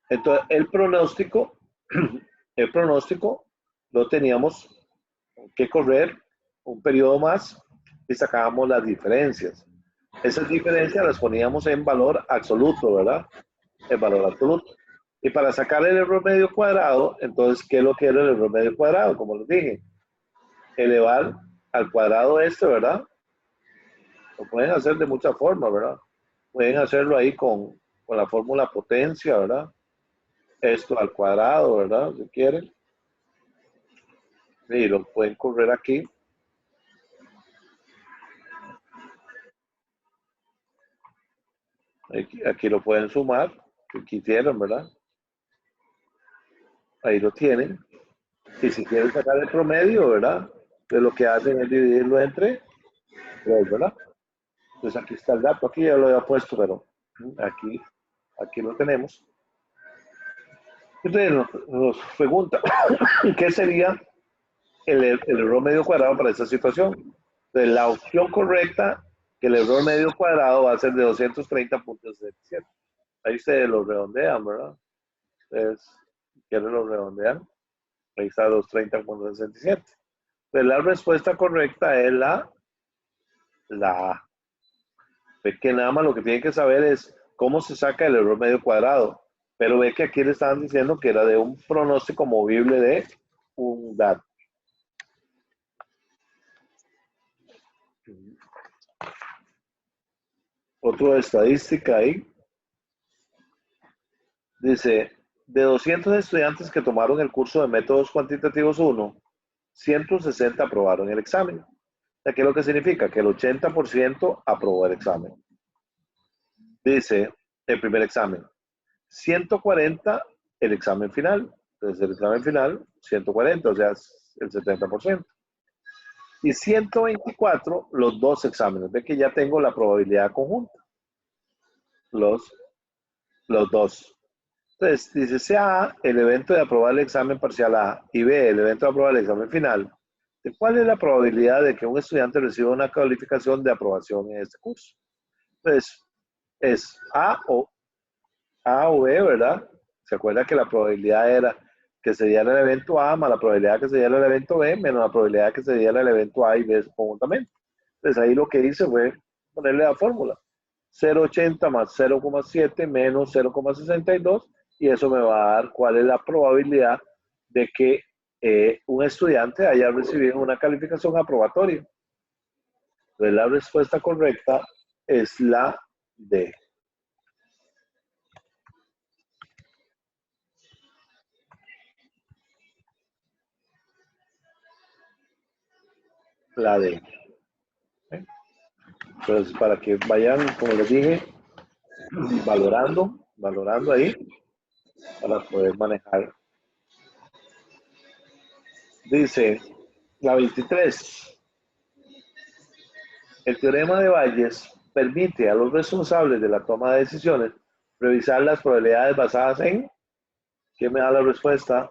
S1: Entonces el pronóstico lo teníamos que correr un periodo más y sacábamos las diferencias. Esas diferencias las poníamos en valor absoluto, ¿verdad? En valor absoluto. Y para sacar el error medio cuadrado, entonces, ¿qué es lo que era el error medio cuadrado? Como les dije, elevar al cuadrado este, ¿verdad? Lo pueden hacer de muchas formas, ¿verdad? Pueden hacerlo ahí con la fórmula potencia, ¿verdad? Esto al cuadrado, ¿verdad? Si quieren. Y lo pueden correr aquí. Aquí lo pueden sumar, si quisieran, ¿verdad? Ahí lo tienen. Y si quieren sacar el promedio, ¿verdad? Pues lo que hacen es dividirlo entre 3, ¿verdad? Entonces aquí está el dato, aquí ya lo había puesto, pero aquí lo tenemos. Entonces nos pregunta, ¿qué sería el error medio cuadrado para esta situación? Entonces la opción correcta, que el error medio cuadrado va a ser de 230.67. Ahí ustedes lo redondean, ¿verdad? Entonces, si quieren lo redondean. Ahí está 230.67. Pues la respuesta correcta es la A. Ve que nada más lo que tienen que saber es cómo se saca el error medio cuadrado. Pero ve que aquí le estaban diciendo que era de un pronóstico movible de un dato. Otro de estadística ahí. Dice, de 200 estudiantes que tomaron el curso de métodos cuantitativos 1, 160 aprobaron el examen. ¿Qué es lo que significa? Que el 80% aprobó el examen. Dice, el primer examen. 140 el examen final. Entonces el examen final, 140, o sea, el 70%. Y 124 los dos exámenes. Ve que ya tengo la probabilidad conjunta. Los dos. Entonces dice, sea A, el evento de aprobar el examen parcial A, y B, el evento de aprobar el examen final. ¿Cuál es la probabilidad de que un estudiante reciba una calificación de aprobación en este curso? Entonces, es A o B, ¿verdad? ¿Se acuerda que la probabilidad era que se diera el evento A más la probabilidad que se diera el evento B menos la probabilidad que se diera el evento A y B conjuntamente? Entonces ahí lo que hice fue ponerle la fórmula. 0,80 más 0,7 menos 0,62 y eso me va a dar cuál es la probabilidad de que un estudiante haya recibido una calificación aprobatoria. Entonces la respuesta correcta es la D. La D. Entonces, para que vayan, como les dije, valorando ahí, para poder manejar. Dice la 23. El teorema de Bayes permite a los responsables de la toma de decisiones revisar las probabilidades basadas en. ¿Quién me da la respuesta?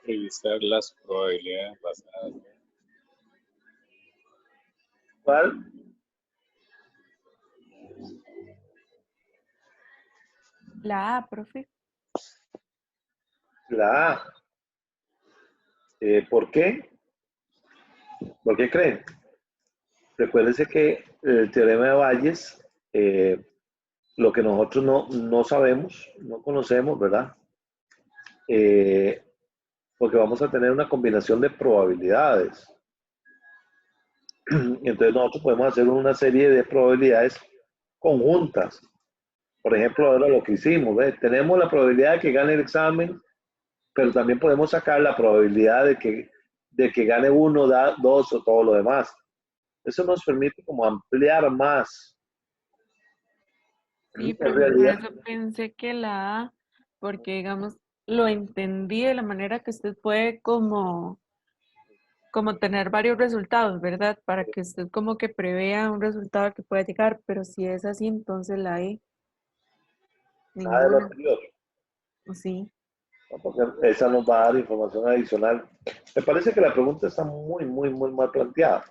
S4: Revisar las probabilidades basadas.
S1: ¿Cuál?
S2: La A, profe.
S1: La A. ¿Por qué? ¿Por qué creen? Recuérdense que el teorema de Bayes, lo que nosotros no sabemos, no conocemos, ¿verdad? porque vamos a tener una combinación de probabilidades. Entonces nosotros podemos hacer una serie de probabilidades conjuntas. Por ejemplo, ahora lo que hicimos, ¿ves? Tenemos la probabilidad de que gane el examen, pero también podemos sacar la probabilidad de que gane uno, dos o todo lo demás. Eso nos permite como ampliar más.
S5: Sí,
S1: En
S5: profe, por
S1: realidad,
S5: eso pensé que la A, porque digamos, lo entendí de la manera que usted puede como tener varios resultados, ¿verdad? Para que usted como que prevea un resultado que pueda llegar, pero si es así, entonces la E,
S1: nada de lo
S5: ninguna,
S1: anterior,
S5: ¿o sí?
S1: ¿no? Porque esa nos va a dar información adicional. Me parece que la pregunta está muy mal planteada,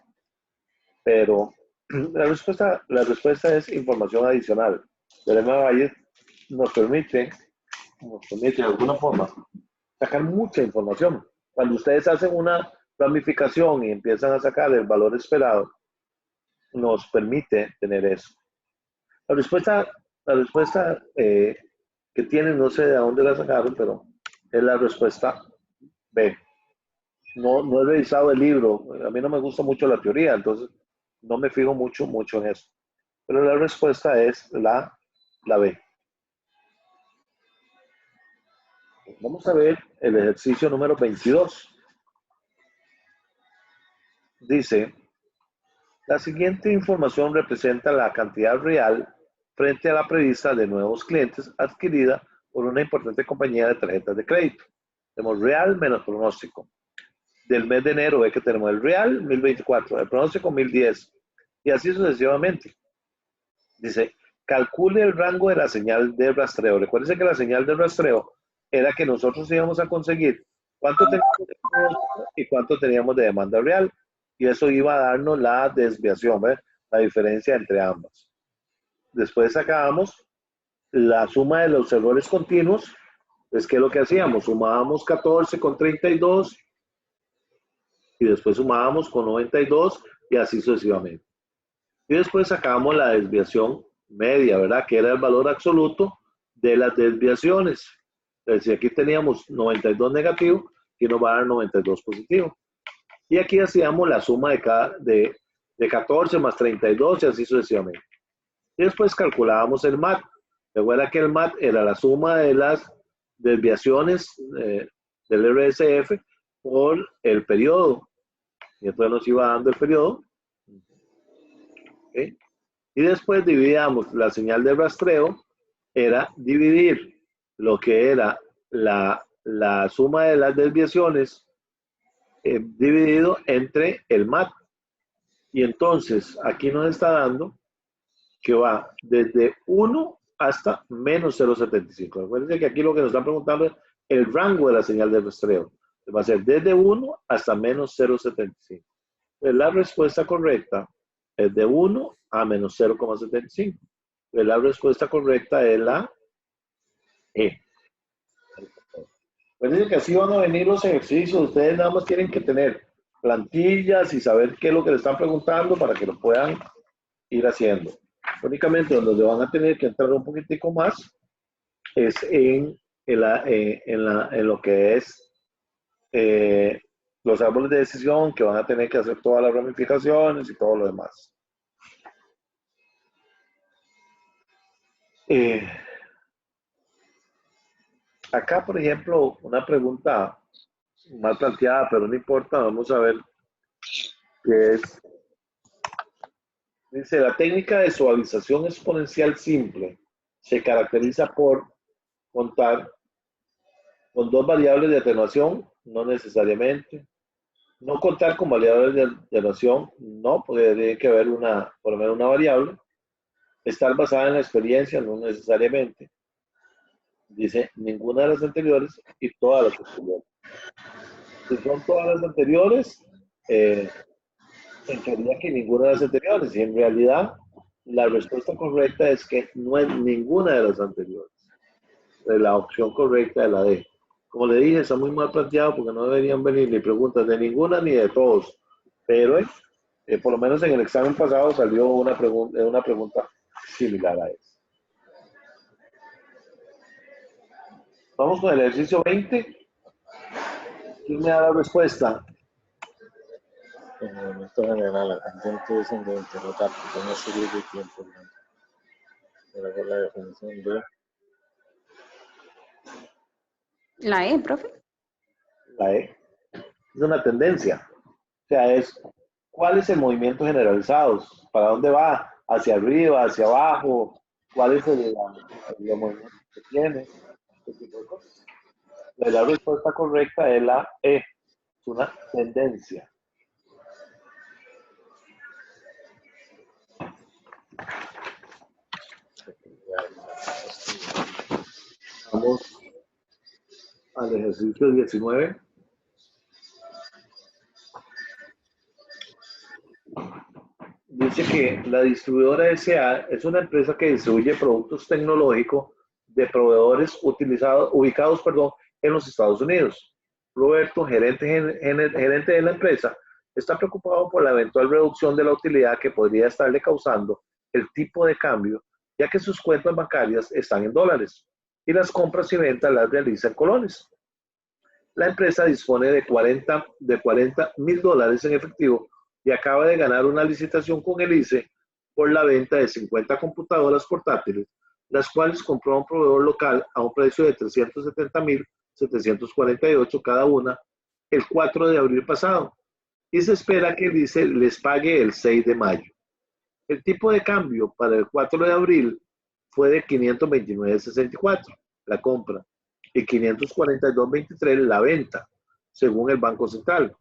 S1: pero la respuesta es información adicional. Teorema de Bayes nos permite de alguna forma sacar mucha información. Cuando ustedes hacen una ramificación y empiezan a sacar el valor esperado, nos permite tener eso. La respuesta que tienen, no sé de dónde la sacaron, pero es la respuesta B. No he revisado el libro, a mí no me gusta mucho la teoría, entonces no me fijo mucho en eso. Pero la respuesta es la B. Vamos a ver el ejercicio número 22. Dice, la siguiente información representa la cantidad real frente a la prevista de nuevos clientes adquirida por una importante compañía de tarjetas de crédito. Tenemos real menos pronóstico. Del mes de enero ve que tenemos el real 1024, el pronóstico 1010 y así sucesivamente. Dice, calcule el rango de la señal de rastreo. Recuerden que la señal de rastreo era que nosotros íbamos a conseguir cuánto teníamos de pronóstico y cuánto teníamos de demanda real. Y eso iba a darnos la desviación, ¿ves? La diferencia entre ambas. Después sacábamos la suma de los errores continuos. Es que lo que hacíamos, sumábamos 14 con 32 y después sumábamos con 92 y así sucesivamente. Y después sacábamos la desviación media, ¿verdad? Que era el valor absoluto de las desviaciones. Entonces, si aquí teníamos 92 negativo, aquí nos va a dar 92 positivo. Y aquí hacíamos la suma de 14 más 32 y así sucesivamente. Y después calculábamos el MAT. Recuerda que el MAT era la suma de las desviaciones del RSF por el periodo. Y entonces nos iba dando el periodo. ¿Okay? Y después dividíamos la señal de rastreo, era dividir lo que era la suma de las desviaciones dividido entre el MAT. Y entonces aquí nos está dando que va desde 1 hasta menos 0,75. Recuerden que aquí lo que nos están preguntando es el rango de la señal de rastreo. Va a ser desde 1 hasta menos 0,75. La respuesta correcta es de 1 a menos 0,75. La respuesta correcta es la E. Recuerden que así van a venir los ejercicios. Ustedes nada más tienen que tener plantillas y saber qué es lo que le están preguntando para que lo puedan ir haciendo. Únicamente donde van a tener que entrar un poquitico más es en lo que es los árboles de decisión, que van a tener que hacer todas las ramificaciones y todo lo demás. Acá, por ejemplo, una pregunta mal planteada, pero no importa, vamos a ver qué es. Dice, la técnica de suavización exponencial simple se caracteriza por contar con dos variables de atenuación, no necesariamente. No contar con variables de atenuación, no, porque tiene que haber por lo menos una variable. Estar basada en la experiencia, no necesariamente. Dice, ninguna de las anteriores y todas las posteriores. Si son todas las anteriores, pensaría que ninguna de las anteriores. Y en realidad, la respuesta correcta es que no es ninguna de las anteriores. La opción correcta es la D. Como le dije, está muy mal planteado porque no deberían venir ni preguntas de ninguna ni de todos. Pero por lo menos en el examen pasado salió una pregunta similar a esa. Vamos con el ejercicio 20. ¿Quién me da la respuesta?
S4: En el movimiento general, la tangente descendente rota por una serie de tiempos. Pero por la definición de
S2: La E, profe.
S1: La E. Es una tendencia. O sea, ¿cuál es el movimiento generalizado? ¿Para dónde va? ¿Hacia arriba? ¿Hacia abajo? ¿Cuál es el movimiento que tiene? Este tipo de cosas. La respuesta correcta es la E. Es una tendencia. Vamos al ejercicio 19. Dice que la distribuidora S.A. es una empresa que distribuye productos tecnológicos de proveedores ubicados en los Estados Unidos. Roberto, gerente de la empresa, está preocupado por la eventual reducción de la utilidad que podría estarle causando el tipo de cambio, ya que sus cuentas bancarias están en dólares y las compras y ventas las realiza en colones. La empresa dispone de $40,000 en efectivo y acaba de ganar una licitación con el ICE por la venta de 50 computadoras portátiles, las cuales compró a un proveedor local a un precio de $370,748 cada una el 4 de abril pasado, y se espera que el ICE les pague el 6 de mayo. El tipo de cambio para el 4 de abril fue de 529.64, la compra, y 542.23 la venta, según el Banco Central.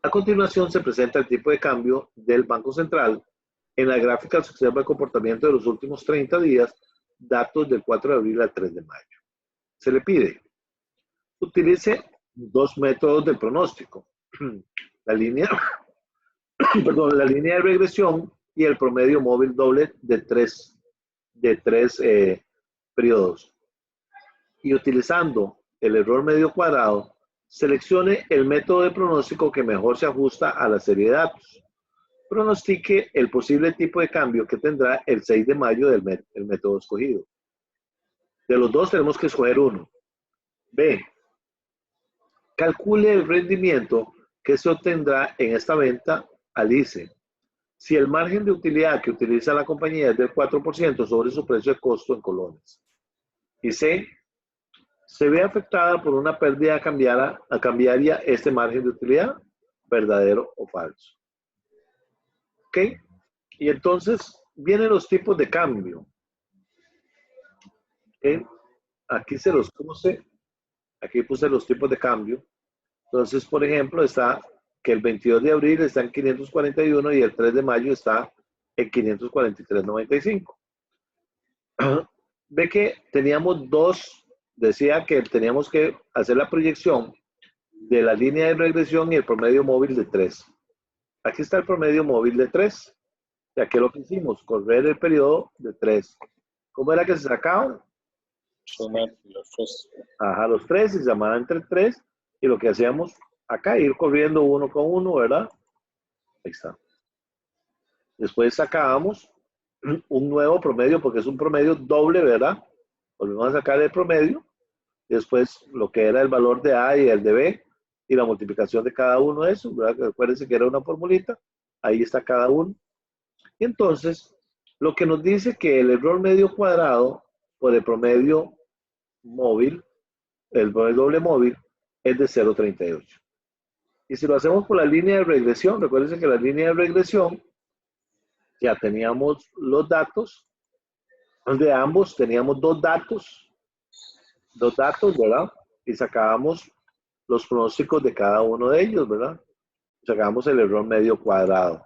S1: A continuación se presenta el tipo de cambio del Banco Central. En la gráfica se observa el comportamiento de los últimos 30 días, datos del 4 de abril al 3 de mayo. Se le pide, utilice dos métodos de pronóstico, la línea de regresión y el promedio móvil doble de tres periodos. Y utilizando el error medio cuadrado, seleccione el método de pronóstico que mejor se ajusta a la serie de datos. Pronostique el posible tipo de cambio que tendrá el 6 de mayo del método escogido. De los dos tenemos que escoger uno. B. Calcule el rendimiento que se obtendrá en esta venta al ICE. Si el margen de utilidad que utiliza la compañía es del 4% sobre su precio de costo en colones. Y C. ¿Se ve afectada por una pérdida cambiaria este margen de utilidad? ¿Verdadero o falso? ¿Ok? Y entonces vienen los tipos de cambio. ¿Ok? Aquí se los puse. Aquí puse los tipos de cambio. Entonces, por ejemplo, está que el 22 de abril está en 541 y el 3 de mayo está en 543.95. Ve que teníamos dos. Decía que teníamos que hacer la proyección de la línea de regresión y el promedio móvil de 3. Aquí está el promedio móvil de 3. Ya que lo que hicimos, correr el periodo de 3. ¿Cómo era que se sacaban?
S4: sumar los tres.
S1: Ajá, los 3 se llamaban entre 3 y lo que hacíamos acá, ir corriendo uno con uno, ¿verdad? Ahí está. Después sacábamos un nuevo promedio porque es un promedio doble, ¿verdad? Volvemos a sacar el promedio. Después lo que era el valor de A y el de B y la multiplicación de cada uno de esos, ¿verdad? Acuérdense que era una formulita, ahí está cada uno. Y entonces, lo que nos dice que el error medio cuadrado por el promedio móvil, el doble móvil, es de 0.38. Y si lo hacemos por la línea de regresión, recuérdense que la línea de regresión, ya teníamos los datos, de ambos teníamos dos datos, ¿verdad? Y sacábamos los pronósticos de cada uno de ellos, ¿verdad? Sacábamos el error medio cuadrado.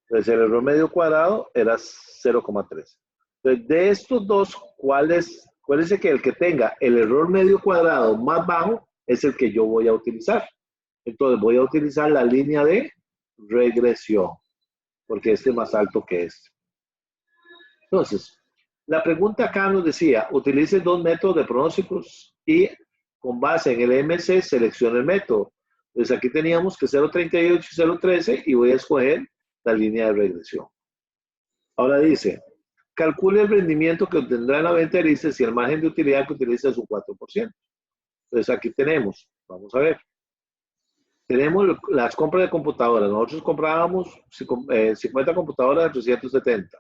S1: Entonces, el error medio cuadrado era 0.3. Entonces, de estos dos, ¿cuál es el que tenga el error medio cuadrado más bajo? Es el que yo voy a utilizar. Entonces, voy a utilizar la línea de regresión, porque este es más alto que este. Entonces, la pregunta acá nos decía, utilice dos métodos de pronósticos y con base en el MC seleccione el método. Entonces, aquí teníamos que 0.38 y 0.13 y voy a escoger la línea de regresión. Ahora dice, calcule el rendimiento que obtendrá en la venta del ICE si el margen de utilidad que utiliza es un 4%. Entonces aquí tenemos, vamos a ver, tenemos las compras de computadoras. Nosotros comprábamos 50 computadoras de 370.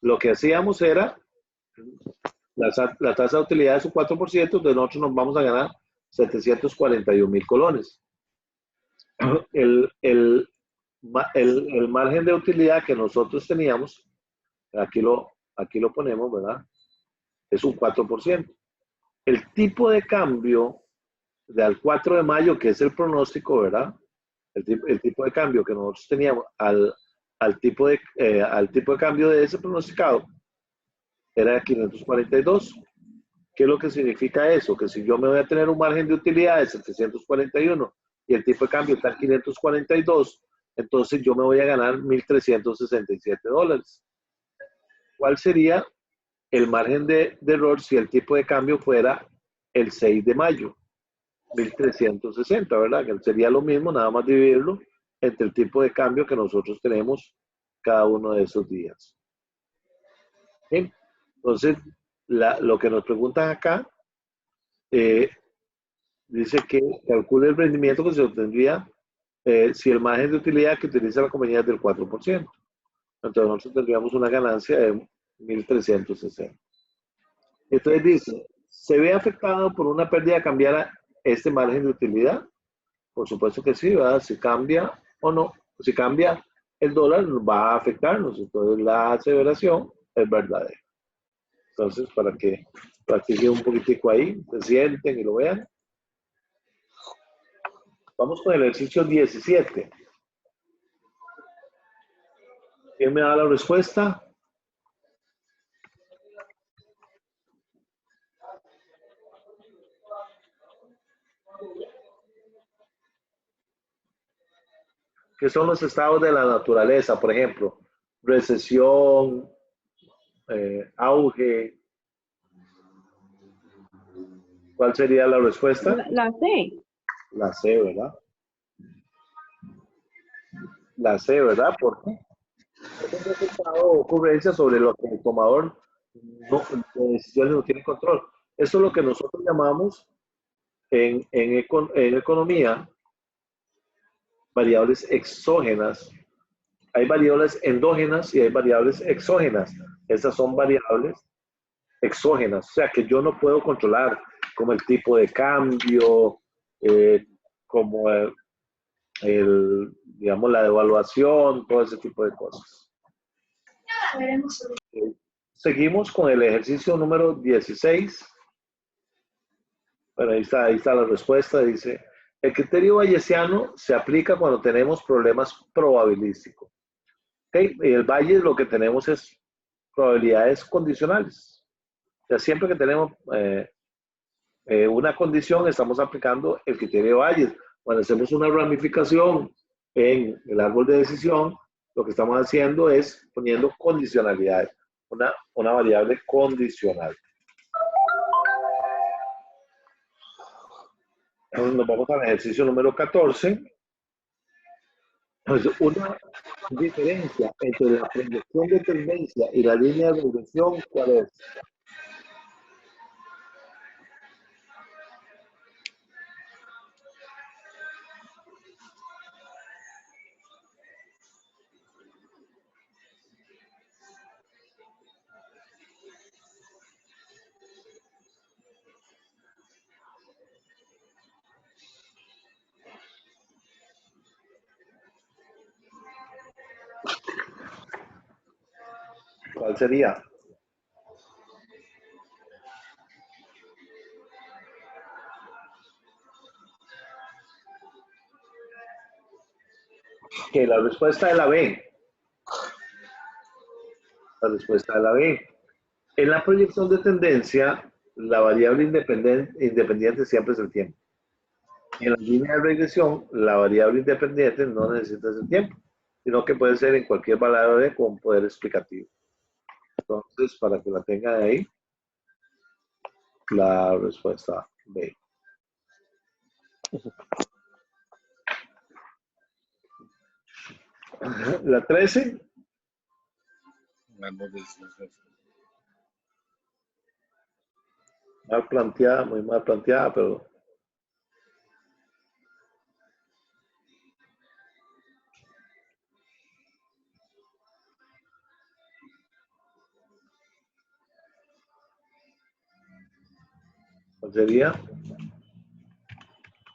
S1: Lo que hacíamos era, la tasa de utilidad es un 4%, de nosotros nos vamos a ganar 741,000 colones. El margen de utilidad que nosotros teníamos, aquí lo ponemos, ¿verdad? Es un 4%. El tipo de cambio al 4 de mayo, que es el pronóstico, ¿verdad? El tipo de cambio que nosotros teníamos al tipo de cambio de ese pronosticado era de 542. ¿Qué es lo que significa eso? Que si yo me voy a tener un margen de utilidad de 741 y el tipo de cambio está en 542, entonces yo me voy a ganar $1,367. ¿Cuál sería el margen de error si el tipo de cambio fuera el 6 de mayo? 1,360, ¿verdad? Que sería lo mismo, nada más dividirlo entre el tipo de cambio que nosotros tenemos cada uno de esos días. ¿Sí? Entonces, lo que nos preguntan acá, dice que calcule el rendimiento que se obtendría si el margen de utilidad que utiliza la compañía es del 4%. Entonces, nosotros tendríamos una ganancia de 1,360. Entonces dice, ¿se ve afectado por una pérdida cambiaria este margen de utilidad? Por supuesto que sí, ¿verdad? Si cambia o no, si cambia el dólar, va a afectarnos. Entonces, la aseveración es verdadera. Entonces, para que practiquen un poquitico ahí, se sienten y lo vean. Vamos con el ejercicio 17. ¿Quién me da la respuesta? ¿Qué son los estados de la naturaleza? Por ejemplo, recesión, auge. ¿Cuál sería la respuesta?
S2: La C.
S1: La C, ¿verdad? La C, ¿verdad? ¿Por qué? Es un resultado o ocurrencia sobre lo que el tomador de decisiones no tiene control. Eso es lo que nosotros llamamos en economía variables exógenas. Hay variables endógenas y hay variables exógenas. Esas son variables exógenas, o sea que yo no puedo controlar, como el tipo de cambio, como digamos, la devaluación, todo ese tipo de cosas. Seguimos con el ejercicio número 16. Bueno, ahí está la respuesta. Dice, el criterio bayesiano se aplica cuando tenemos problemas probabilísticos. ¿Okay? Y el Bayes lo que tenemos es probabilidades condicionales. O sea, siempre que tenemos una condición, estamos aplicando el criterio de Bayes. Cuando hacemos una ramificación en el árbol de decisión, lo que estamos haciendo es poniendo condicionalidades, una variable condicional. Entonces nos vamos al ejercicio número 14. Entonces, una diferencia entre la proyección de tendencia y la línea de regresión, ¿cuál es? ¿Cuál sería? Que la respuesta es la B. La respuesta es la B. En la proyección de tendencia, la variable independiente siempre es el tiempo. En la línea de regresión, la variable independiente no necesita ese tiempo, sino que puede ser en cualquier variable con poder explicativo. Entonces, para que la tengan ahí, la respuesta B. La 13. Mal planteada, muy mal planteada, pero sería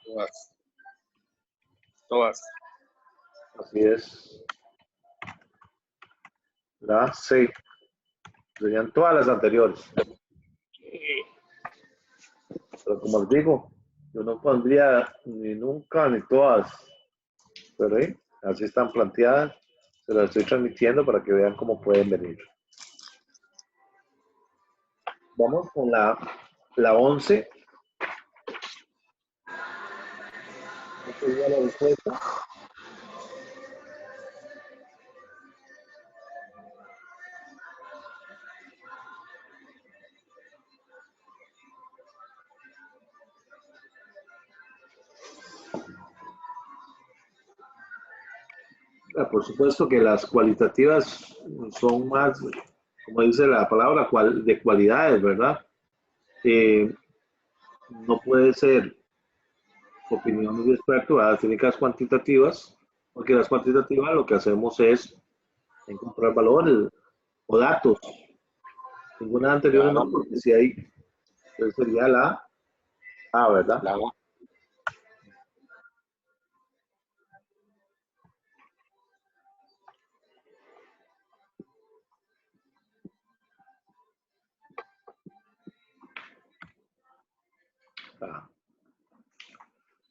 S3: Todas. Todas.
S1: así es. La C. Serían todas las anteriores. Pero como les digo, yo no pondría ni nunca ni todas. Pero ahí, así están planteadas. Se las estoy transmitiendo para que vean cómo pueden venir. Vamos con la 11. Esta sería la respuesta. Por supuesto que las cualitativas son más, como dice la palabra, de cualidades, ¿verdad? No puede ser opiniones de expertos, ¿verdad? Tienen que las cuantitativas, porque las cuantitativas lo que hacemos es encontrar valores o datos. Ninguna anterior no, porque si hay, entonces sería la A, ¿verdad?
S4: La A.
S1: Ah.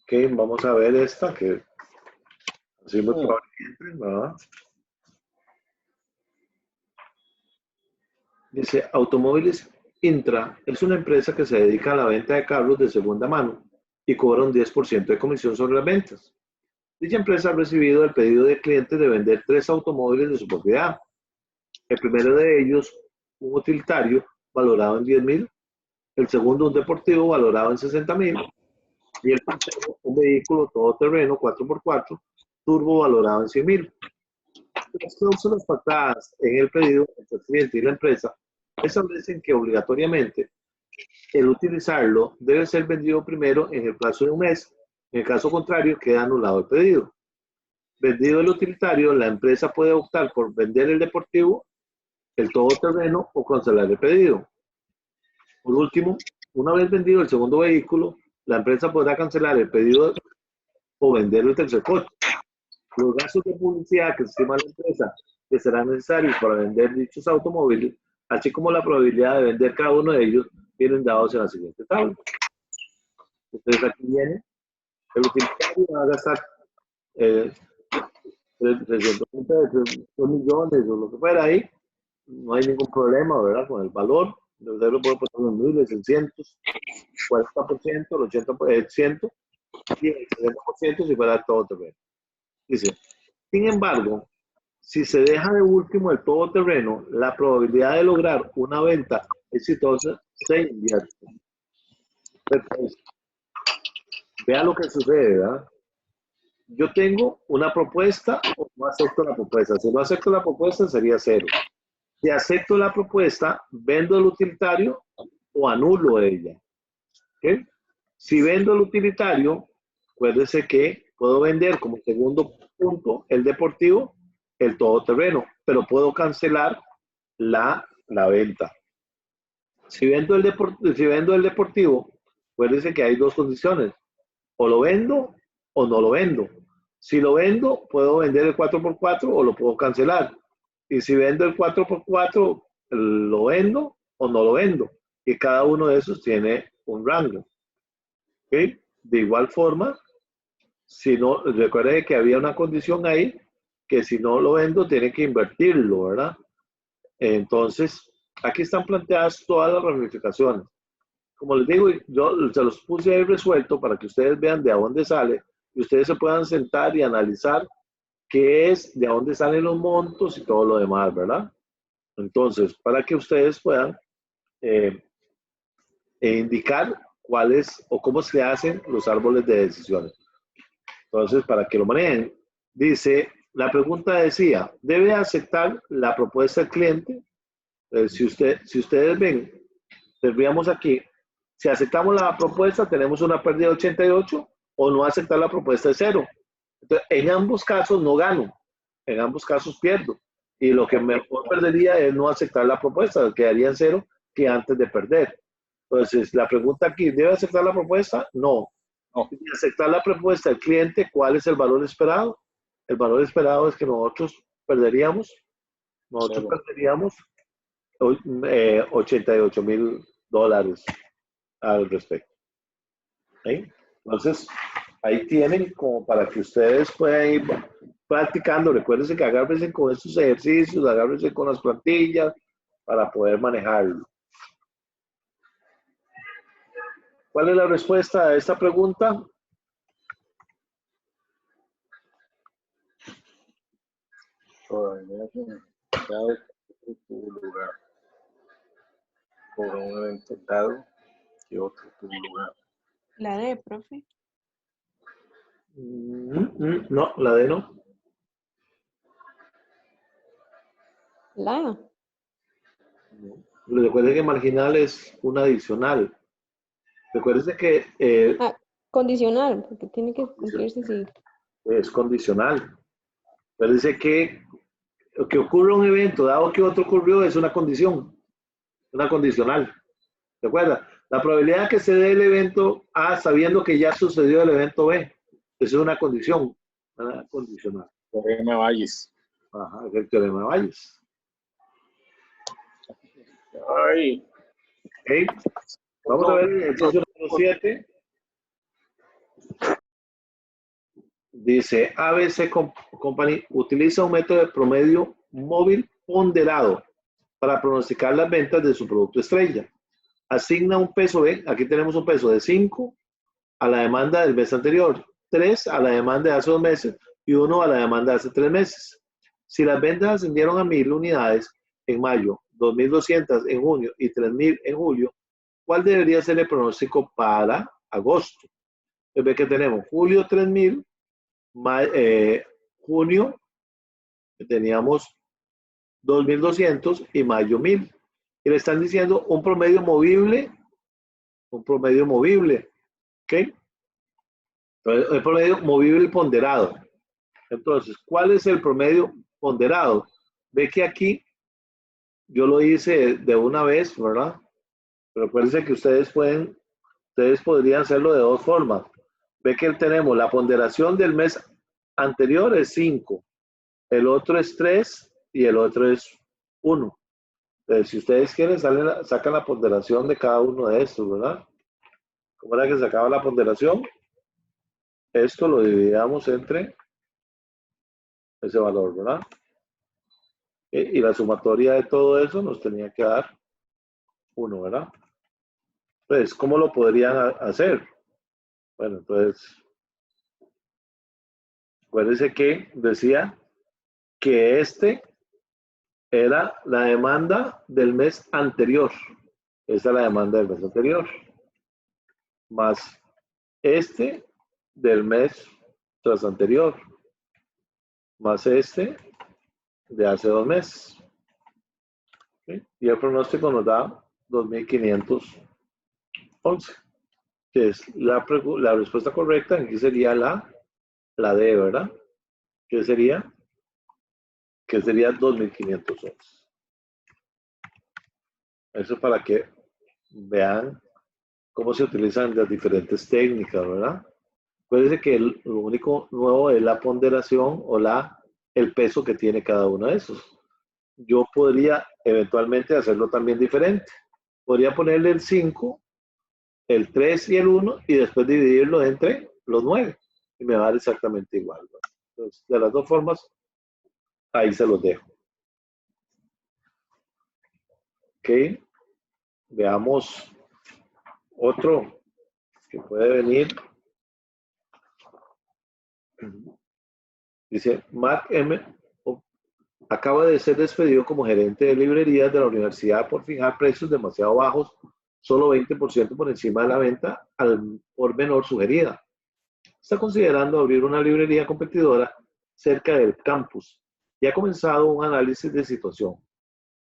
S1: Ok, vamos a ver esta, que así muy probablemente, ¿verdad? Dice, Automóviles Intra es una empresa que se dedica a la venta de carros de segunda mano y cobra un 10% de comisión sobre las ventas. Dicha empresa ha recibido el pedido de clientes de vender 3 automóviles de su propiedad. El primero de ellos, un utilitario valorado en 10.000, el segundo, un deportivo valorado en 60.000, y el tercero, un vehículo todoterreno 4x4 turbo valorado en 100.000. Las cláusulas pactadas en el pedido entre el cliente y la empresa establecen que obligatoriamente el utilizarlo debe ser vendido primero en el plazo de un mes. En el caso contrario, queda anulado el pedido. Vendido el utilitario, la empresa puede optar por vender el deportivo, el todoterreno o cancelar el pedido. Por último, una vez vendido el segundo vehículo, la empresa podrá cancelar el pedido o vender el tercer coche. Los gastos de publicidad que estima la empresa que serán necesarios para vender dichos automóviles, así como la probabilidad de vender cada uno de ellos, vienen dados en la siguiente tabla. Entonces aquí viene, el utilitario va a gastar 2 millones o lo que fuera ahí, no hay ningún problema, ¿verdad? Con el valor, usted lo puede poner en miles, en cientos, 40%, el 80%, y el 70% si fuera todo terreno. Dice, sin embargo, si se deja de último el todoterreno, la probabilidad de lograr una venta exitosa se invierte. Entonces, vea lo que sucede, ¿verdad? Yo tengo una propuesta o no acepto la propuesta. Si no acepto la propuesta, sería 0. Si acepto la propuesta, vendo el utilitario o anulo ella. ¿Okay? Si vendo el utilitario, acuérdese que puedo vender como segundo punto el deportivo, el todoterreno, pero puedo cancelar la venta. Si vendo el deportivo, acuérdese que hay 2 condiciones. O lo vendo o no lo vendo. Si lo vendo, puedo vender el 4x4 o lo puedo cancelar. Y si vendo el 4x4, lo vendo o no lo vendo. Y cada uno de esos tiene un rango. ¿Okay? De igual forma, si no, recuerde que había una condición ahí, que si no lo vendo, tiene que invertirlo, ¿verdad? Entonces, aquí están planteadas todas las ramificaciones. Como les digo, yo se los puse ahí resuelto para que ustedes vean de a dónde sale y ustedes se puedan sentar y analizar qué es, de dónde salen los montos y todo lo demás, ¿verdad? Entonces, para que ustedes puedan indicar cuáles o cómo se hacen los árboles de decisiones. Entonces, para que lo manejen, dice, la pregunta decía, ¿debe aceptar la propuesta del cliente? Si ustedes ven, tendríamos aquí, si aceptamos la propuesta, tenemos una pérdida de 88, o no aceptar la propuesta de 0. Entonces, en ambos casos no gano, en ambos casos pierdo. Y lo que mejor perdería es no aceptar la propuesta, quedaría en 0 que antes de perder. Entonces, la pregunta aquí, ¿debe aceptar la propuesta? No.
S3: No.
S1: Y aceptar la propuesta del cliente, ¿cuál es el valor esperado? El valor esperado es que nosotros perderíamos
S4: Cero.
S1: 88,000 dólares al respecto. ¿Sí? Entonces, ahí tienen como para que ustedes puedan ir practicando. Recuérdense que agárrense con estos ejercicios, agárrense con las plantillas para poder manejarlo. ¿Cuál es la respuesta a esta pregunta?
S4: Probabilidad dado que tuvo lugar por un evento dado que otro tuvo lugar.
S5: La D, profe.
S1: No, la D no.
S5: La A.
S1: Recuerden que marginal es un adicional. Recuerden que
S5: Condicional, porque tiene que cumplirse si.
S1: es condicional. Recuerden que ocurre un evento, dado que otro ocurrió, es una condición, una condicional. ¿Recuerda? La probabilidad que se dé el evento A sabiendo que ya sucedió el evento B. Eso es una condición, una condicional.
S4: Teorema Bayes.
S1: Ajá, es el teorema de Bayes.
S3: Ay,
S1: ¿Ok? Vamos a ver el ejercicio número 7. Dice, ABC Company utiliza un método de promedio móvil ponderado para pronosticar las ventas de su producto estrella. Asigna un peso, ¿ven? Aquí tenemos un peso de 5 a la demanda del mes anterior, 3 a la demanda de hace 2 meses y 1 a la demanda de hace 3 meses. Si las ventas ascendieron a 1,000 unidades en mayo, 2,200 en junio y 3,000 en julio, ¿cuál debería ser el pronóstico para agosto? Pues ve que tenemos julio 3,000, junio teníamos 2,200 y mayo 1,000. Y le están diciendo un promedio movible, ¿ok? Entonces, el promedio movible ponderado. Entonces, ¿cuál es el promedio ponderado? Ve que aquí yo lo hice de una vez, ¿verdad? Pero acuérdense que ustedes podrían hacerlo de dos formas. Ve que tenemos la ponderación del mes anterior es 5, el otro es 3 y el otro es 1. Entonces, si ustedes quieren, sacan la ponderación de cada uno de estos, ¿verdad? ¿Cómo era que sacaba la ponderación? Esto lo dividíamos entre ese valor, ¿verdad? Y la sumatoria de todo eso nos tenía que dar 1, ¿verdad? Entonces, ¿cómo lo podrían hacer? Bueno, entonces, acuérdense que decía que este era la demanda del mes anterior. Esta es la demanda del mes anterior. Más este del mes tras anterior. Más este de hace 2 meses. ¿Sí? Y el pronóstico nos da 2,511. Que es la respuesta correcta. Aquí sería la D, ¿verdad? ¿Qué sería? Que sería 2,511. Eso es para que vean cómo se utilizan las diferentes técnicas, ¿verdad? Acuérdense que lo único nuevo es la ponderación o el peso que tiene cada uno de esos. Yo podría eventualmente hacerlo también diferente. Podría ponerle el 5, el 3 y el 1 y después dividirlo entre los 9. Y me va a dar exactamente igual, ¿verdad? Entonces, de las dos formas, ahí se los dejo. Ok. Veamos otro que puede venir. Dice, Mark M. acaba de ser despedido como gerente de librerías de la universidad por fijar precios demasiado bajos, solo 20% por encima de la venta al por menor sugerida. Está considerando abrir una librería competidora cerca del campus y ha comenzado un análisis de situación.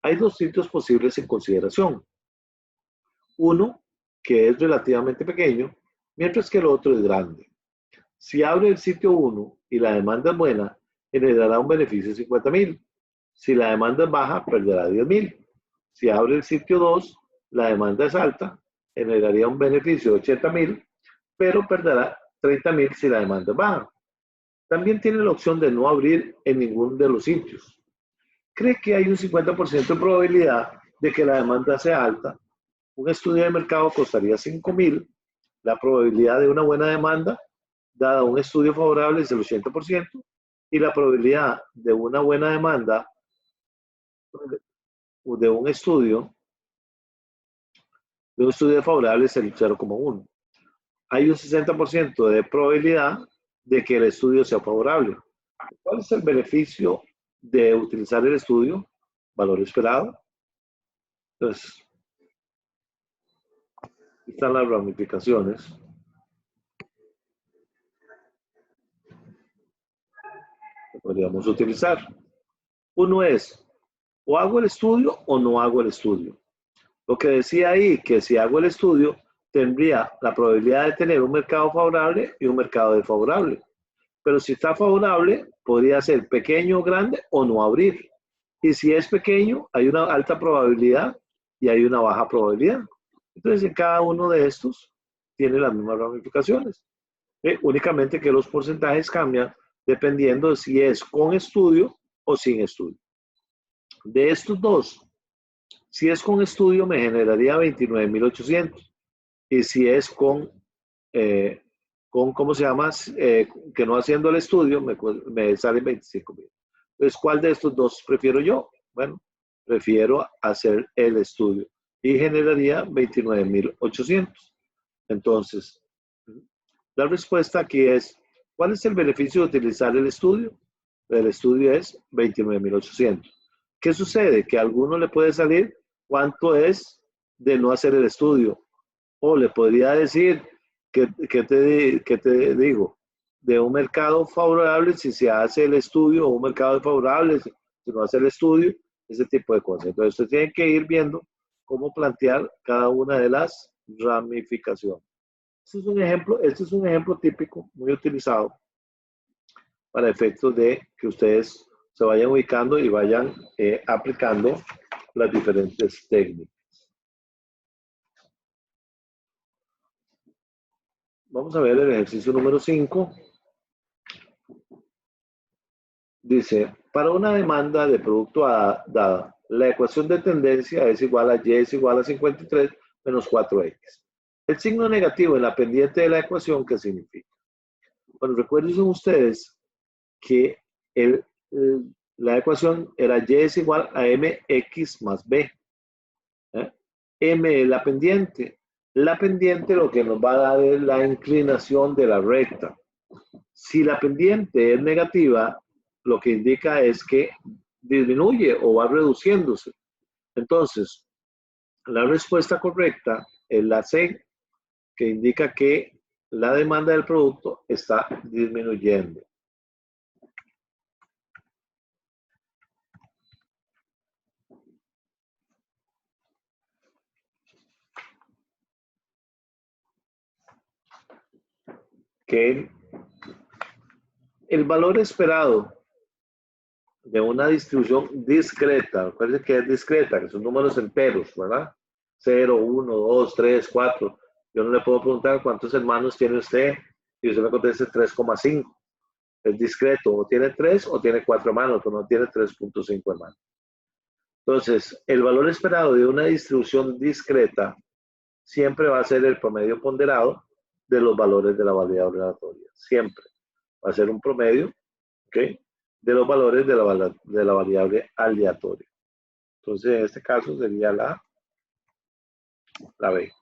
S1: Hay 2 sitios posibles en consideración. Uno, que es relativamente pequeño, mientras que el otro es grande. Si abre el sitio 1 y la demanda es buena, generará un beneficio de 50,000. Si la demanda es baja, perderá 10,000. Si abre el sitio 2, la demanda es alta, generaría un beneficio de 80,000, pero perderá 30,000 si la demanda es baja. También tiene la opción de no abrir en ninguno de los sitios. Cree que hay un 50% de probabilidad de que la demanda sea alta. Un estudio de mercado costaría 5,000. La probabilidad de una buena demanda, dada un estudio favorable, es el 80%. Y la probabilidad de una buena demanda de un estudio favorable es el 0,1. Hay un 60% de probabilidad de que el estudio sea favorable. ¿Cuál es el beneficio de utilizar el estudio? Valor esperado. Entonces, están las ramificaciones. Que podríamos utilizar. Uno es, o hago el estudio o no hago el estudio. Lo que decía ahí, que si hago el estudio, tendría la probabilidad de tener un mercado favorable y un mercado desfavorable. Pero si está favorable, podría ser pequeño o grande o no abrir. Y si es pequeño, hay una alta probabilidad y hay una baja probabilidad. Entonces, en cada uno de estos tiene las mismas ramificaciones. Únicamente que los porcentajes cambian dependiendo de si es con estudio o sin estudio. De estos dos, si es con estudio me generaría 29,800. Y si es con ¿cómo se llama? Que no haciendo el estudio, me salen 25,000. Entonces, ¿cuál de estos dos prefiero yo? Bueno, prefiero hacer el estudio y generaría 29,800. Entonces, la respuesta aquí es, ¿cuál es el beneficio de utilizar el estudio? El estudio es 29,800. ¿Qué sucede? Que a alguno le puede salir cuánto es de no hacer el estudio. O le podría decir, ¿qué te digo? De un mercado favorable si se hace el estudio, o un mercado desfavorable si no hace el estudio, ese tipo de cosas. Entonces, usted tiene que ir viendo cómo plantear cada una de las ramificaciones. Este es un ejemplo típico, muy utilizado para efectos de que ustedes se vayan ubicando y vayan aplicando las diferentes técnicas. Vamos a ver el ejercicio número 5. Dice, para una demanda de producto dada, la ecuación de tendencia es igual a Y es igual a 53 menos 4X. El signo negativo en la pendiente de la ecuación, ¿qué significa? Bueno, recuerden ustedes que la ecuación era Y es igual a MX más B. M es la pendiente. La pendiente lo que nos va a dar es la inclinación de la recta. Si la pendiente es negativa, lo que indica es que disminuye o va reduciéndose. Entonces, la respuesta correcta es la C, que indica que la demanda del producto está disminuyendo. Que el valor esperado de una distribución discreta, recuerden que es discreta, que son números enteros, ¿verdad? 0, 1, 2, 3, 4. Yo no le puedo preguntar cuántos hermanos tiene usted y usted me contesta 3,5. Es discreto, o tiene 3 o tiene 4 hermanos, o no tiene 3,5 hermanos. Entonces, el valor esperado de una distribución discreta siempre va a ser el promedio ponderado de los valores de la variable aleatoria. Siempre va a ser un promedio, ¿ok?, de los valores de la variable aleatoria. Entonces, en este caso sería la B.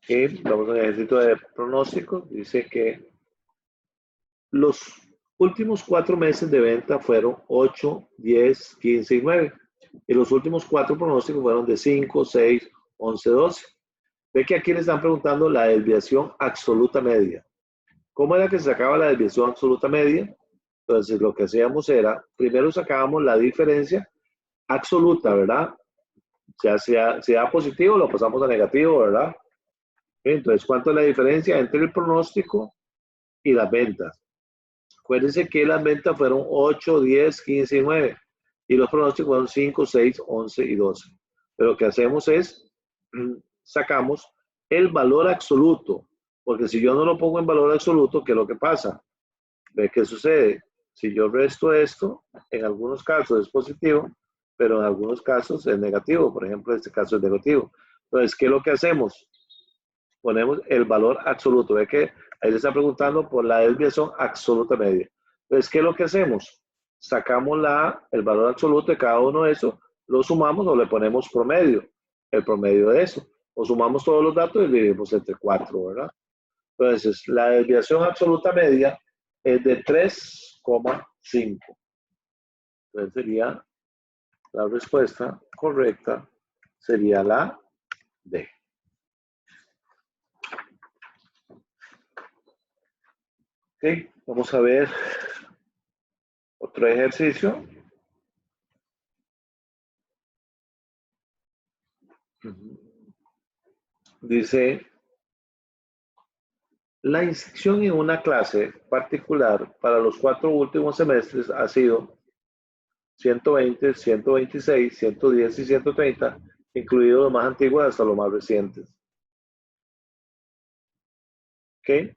S1: Y vamos al ejercicio de pronóstico. Dice que los últimos 4 meses de venta fueron 8, 10, 15 y 9. Y los últimos 4 pronósticos fueron de 5, 6, 11, 12. Ve que aquí le están preguntando la desviación absoluta media. ¿Cómo era que se sacaba la desviación absoluta media? Entonces, lo que hacíamos era, primero sacábamos la diferencia absoluta, ¿verdad? Ya sea positivo, lo pasamos a negativo, ¿verdad? Entonces, ¿cuánto es la diferencia entre el pronóstico y las ventas? Acuérdense que las ventas fueron 8, 10, 15 y 9. Y los pronósticos fueron 5, 6, 11 y 12. Pero lo que hacemos es, sacamos el valor absoluto. Porque si yo no lo pongo en valor absoluto, ¿qué es lo que pasa? ¿Ve qué sucede? Si yo resto esto, en algunos casos es positivo, pero en algunos casos es negativo. Por ejemplo, en este caso es negativo. Entonces, ¿qué es lo que hacemos? Ponemos el valor absoluto. Ve que ahí le está preguntando por la desviación absoluta media. Entonces, ¿qué es lo que hacemos? Sacamos el valor absoluto de cada uno de esos, lo sumamos o le ponemos promedio, el promedio de eso. O sumamos todos los datos y dividimos entre 4, ¿verdad? Entonces, la desviación absoluta media es de 3,5. Entonces, sería la respuesta correcta, sería la D. Ok, vamos a ver otro ejercicio. Dice, la inscripción en una clase particular para los 4 últimos semestres ha sido 120, 126, 110 y 130, incluidos los más antiguos hasta los más recientes. ¿Ok?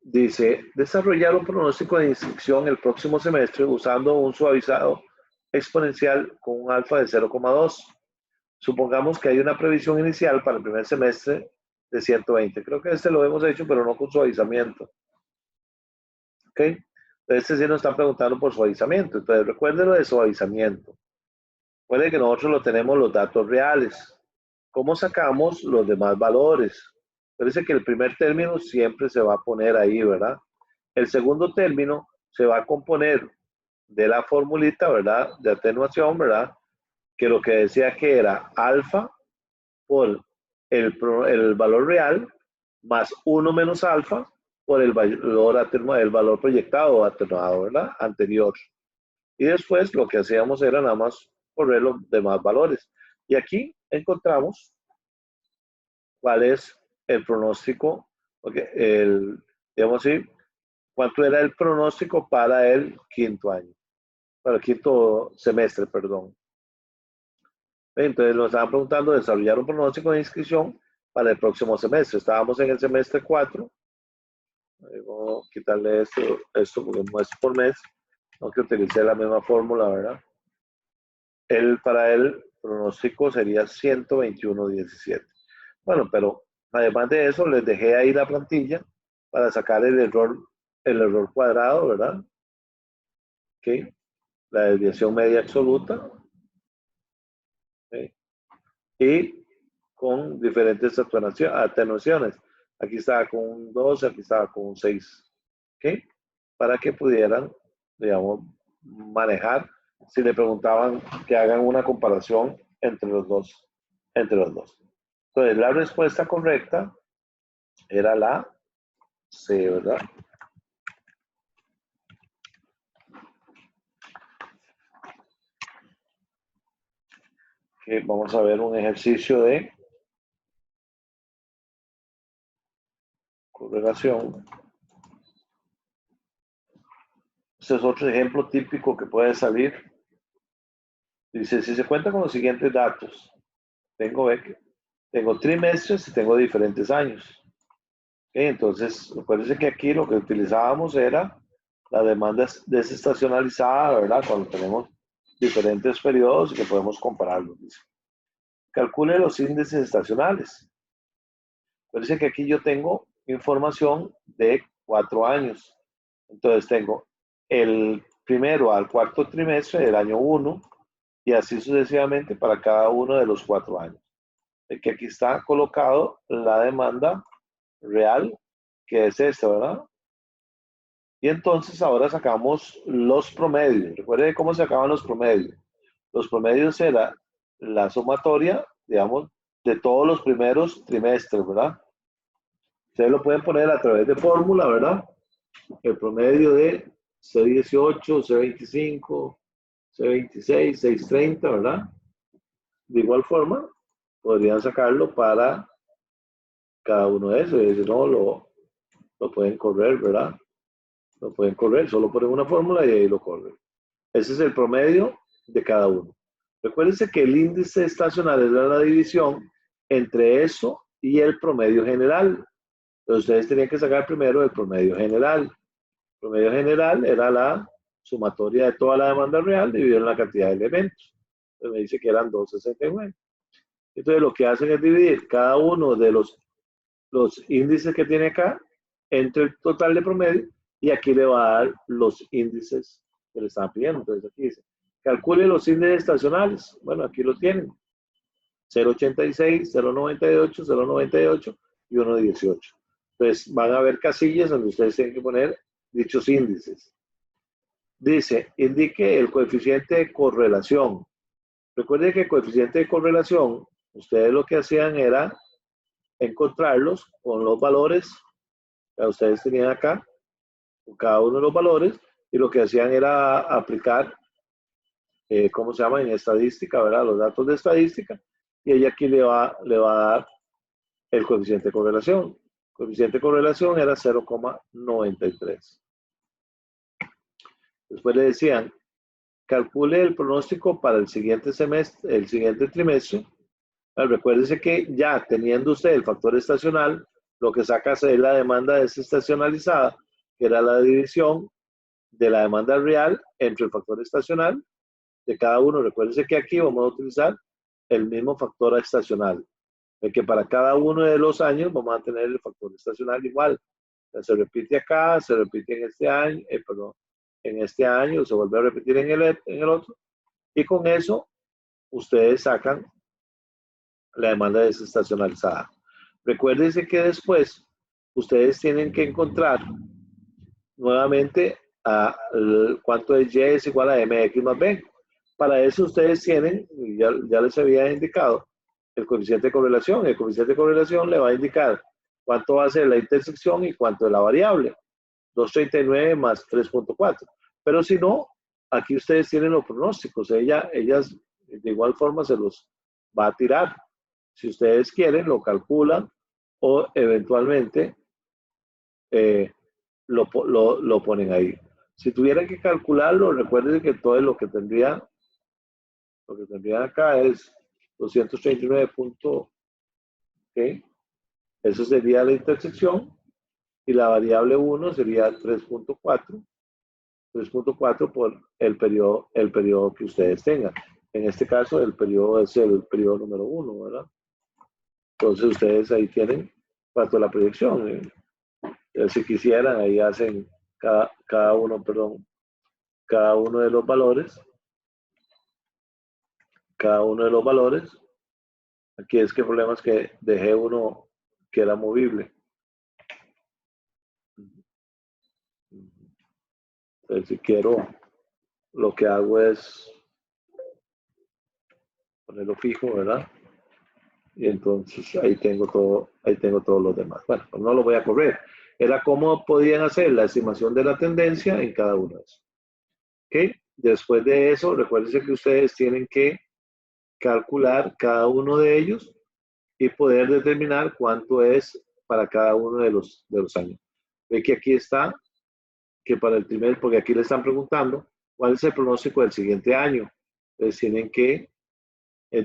S1: Dice, desarrollar un pronóstico de inscripción el próximo semestre usando un suavizado exponencial con un alfa de 0,2. Supongamos que hay una previsión inicial para el primer semestre de 120. Creo que este lo hemos hecho, pero no con suavizamiento. ¿Ok? Este sí nos están preguntando por suavizamiento. Entonces, recuerden lo de suavizamiento. Recuerden que nosotros lo tenemos los datos reales. ¿Cómo sacamos los demás valores? Parece que el primer término siempre se va a poner ahí, ¿verdad? El segundo término se va a componer de la formulita, ¿verdad? De atenuación, ¿verdad? Que lo que decía que era alfa por el valor real más 1 menos alfa por el valor proyectado o atenuado, ¿verdad? Anterior. Y después lo que hacíamos era nada más correr los demás valores. Y aquí encontramos cuál es el pronóstico, digamos así, cuánto era el pronóstico para el quinto año, para el quinto semestre, perdón. Entonces nos estaban preguntando desarrollar un pronóstico de inscripción para el próximo semestre. Estábamos en el semestre 4. Voy a quitarle esto porque no es por mes, aunque utilicé la misma fórmula, ¿verdad? Para el pronóstico sería 121.17. Bueno, pero además de eso, les dejé ahí la plantilla para sacar el error cuadrado, ¿verdad? Ok. La desviación media absoluta. Okay. Y con diferentes atenuaciones. Aquí estaba con un 12, aquí estaba con un 6. ¿Ok? Para que pudieran, digamos, manejar si le preguntaban que hagan una comparación entre los dos. Entonces, la respuesta correcta era la C, ¿verdad? Que vamos a ver un ejercicio de correlación. Este es otro ejemplo típico que puede salir. Dice, si se cuenta con los siguientes datos, tengo trimestres y tengo diferentes años. Entonces, acuérdense que aquí lo que utilizábamos era la demanda desestacionalizada, ¿verdad? Cuando tenemos diferentes periodos y que podemos compararlos. Dice. Calcule los índices estacionales. Acuérdense que aquí yo tengo información de 4 años. Entonces tengo el primero al cuarto trimestre del año 1 y así sucesivamente para cada uno de los 4 años. Que aquí está colocado la demanda real, que es esta, ¿verdad? Y entonces ahora sacamos los promedios. Recuerden cómo se sacaban los promedios. Los promedios era la sumatoria, digamos, de todos los primeros trimestres, ¿verdad? Ustedes lo pueden poner a través de fórmula, ¿verdad? El promedio de C18, C25, C26, 630, ¿verdad? De igual forma, podrían sacarlo para cada uno de esos. Y dice, no, lo pueden correr, ¿verdad? Lo pueden correr, solo ponen una fórmula y ahí lo corren. Ese es el promedio de cada uno. Recuérdense que el índice estacional es la división entre eso y el promedio general. Entonces ustedes tenían que sacar primero el promedio general. El promedio general era la sumatoria de toda la demanda real dividido en la cantidad de elementos. Entonces me dice que eran 269. Entonces lo que hacen es dividir cada uno de los índices que tiene acá entre el total de promedio y aquí le va a dar los índices que le están pidiendo. Entonces aquí dice, calcule los índices estacionales. Bueno, aquí lo tienen. 0.86, 0.98, 0.98 y 1.18. Entonces van a haber casillas donde ustedes tienen que poner dichos índices. Dice, indique el coeficiente de correlación. Recuerden que el coeficiente de correlación, ustedes lo que hacían era encontrarlos con los valores que ustedes tenían acá, con cada uno de los valores, y lo que hacían era aplicar, ¿cómo se llama? En estadística, ¿verdad? Los datos de estadística, y ella aquí le va a dar el coeficiente de correlación. El coeficiente de correlación era 0,93. Después le decían, calcule el pronóstico para el siguiente semestre, el siguiente trimestre. Recuérdese que ya teniendo usted el factor estacional, lo que saca es la demanda desestacionalizada, que era la división de la demanda real entre el factor estacional de cada uno. Recuérdese que aquí vamos a utilizar el mismo factor estacional, de que para cada uno de los años vamos a tener el factor estacional igual. O sea, se repite acá, se repite en este año, en este año, se vuelve a repetir en el otro, y con eso ustedes sacan la demanda desestacionalizada. Recuérdense que después ustedes tienen que encontrar nuevamente cuánto es Y es igual a MX más B. Para eso ustedes tienen, ya les había indicado, el coeficiente de correlación. El coeficiente de correlación le va a indicar cuánto va a ser la intersección y cuánto es la variable. 239 más 3.4. Pero si no, aquí ustedes tienen los pronósticos. Ellas de igual forma se los va a tirar. Si ustedes quieren, lo calculan o eventualmente lo ponen ahí. Si tuvieran que calcularlo, recuerden que todo lo que tendrían acá es 239 puntos. ¿Okay? Eso sería la intersección y la variable 1 sería 3.4. 3.4 por el periodo que ustedes tengan. En este caso, el periodo es el periodo número 1, ¿verdad? Entonces, ustedes ahí tienen cuánto es la proyección. Si quisieran, ahí hacen cada uno de los valores. Cada uno de los valores. Aquí es que el problema es que dejé uno que era movible. Entonces, si quiero, lo que hago es ponerlo fijo, ¿verdad? Y entonces ahí tengo todos los demás. Bueno, pues no lo voy a correr. Era cómo podían hacer la estimación de la tendencia en cada uno de esos. ¿Ok? Después de eso, recuérdense que ustedes tienen que calcular cada uno de ellos y poder determinar cuánto es para cada uno de los años. Ve que aquí está, que para el primer, porque aquí le están preguntando cuál es el pronóstico del siguiente año. Entonces tienen que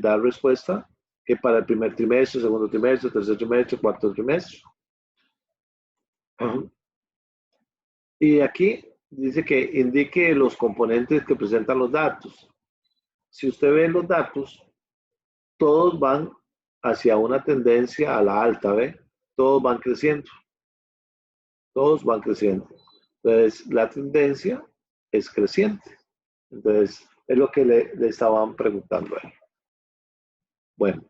S1: dar respuesta que para el primer trimestre, segundo trimestre, tercer trimestre, cuarto trimestre. Y aquí dice que indique los componentes que presentan los datos. Si usted ve los datos, todos van hacia una tendencia a la alta, ¿ve? Todos van creciendo. Todos van creciendo. Entonces, la tendencia es creciente. Entonces, es lo que le estaban preguntando a él. Bueno,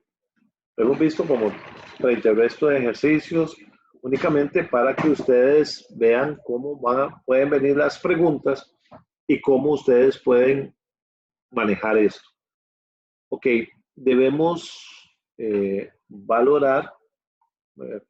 S1: hemos visto como 30 el resto de ejercicios, únicamente para que ustedes vean cómo pueden venir las preguntas y cómo ustedes pueden manejar esto. Ok, debemos valorar, a ver,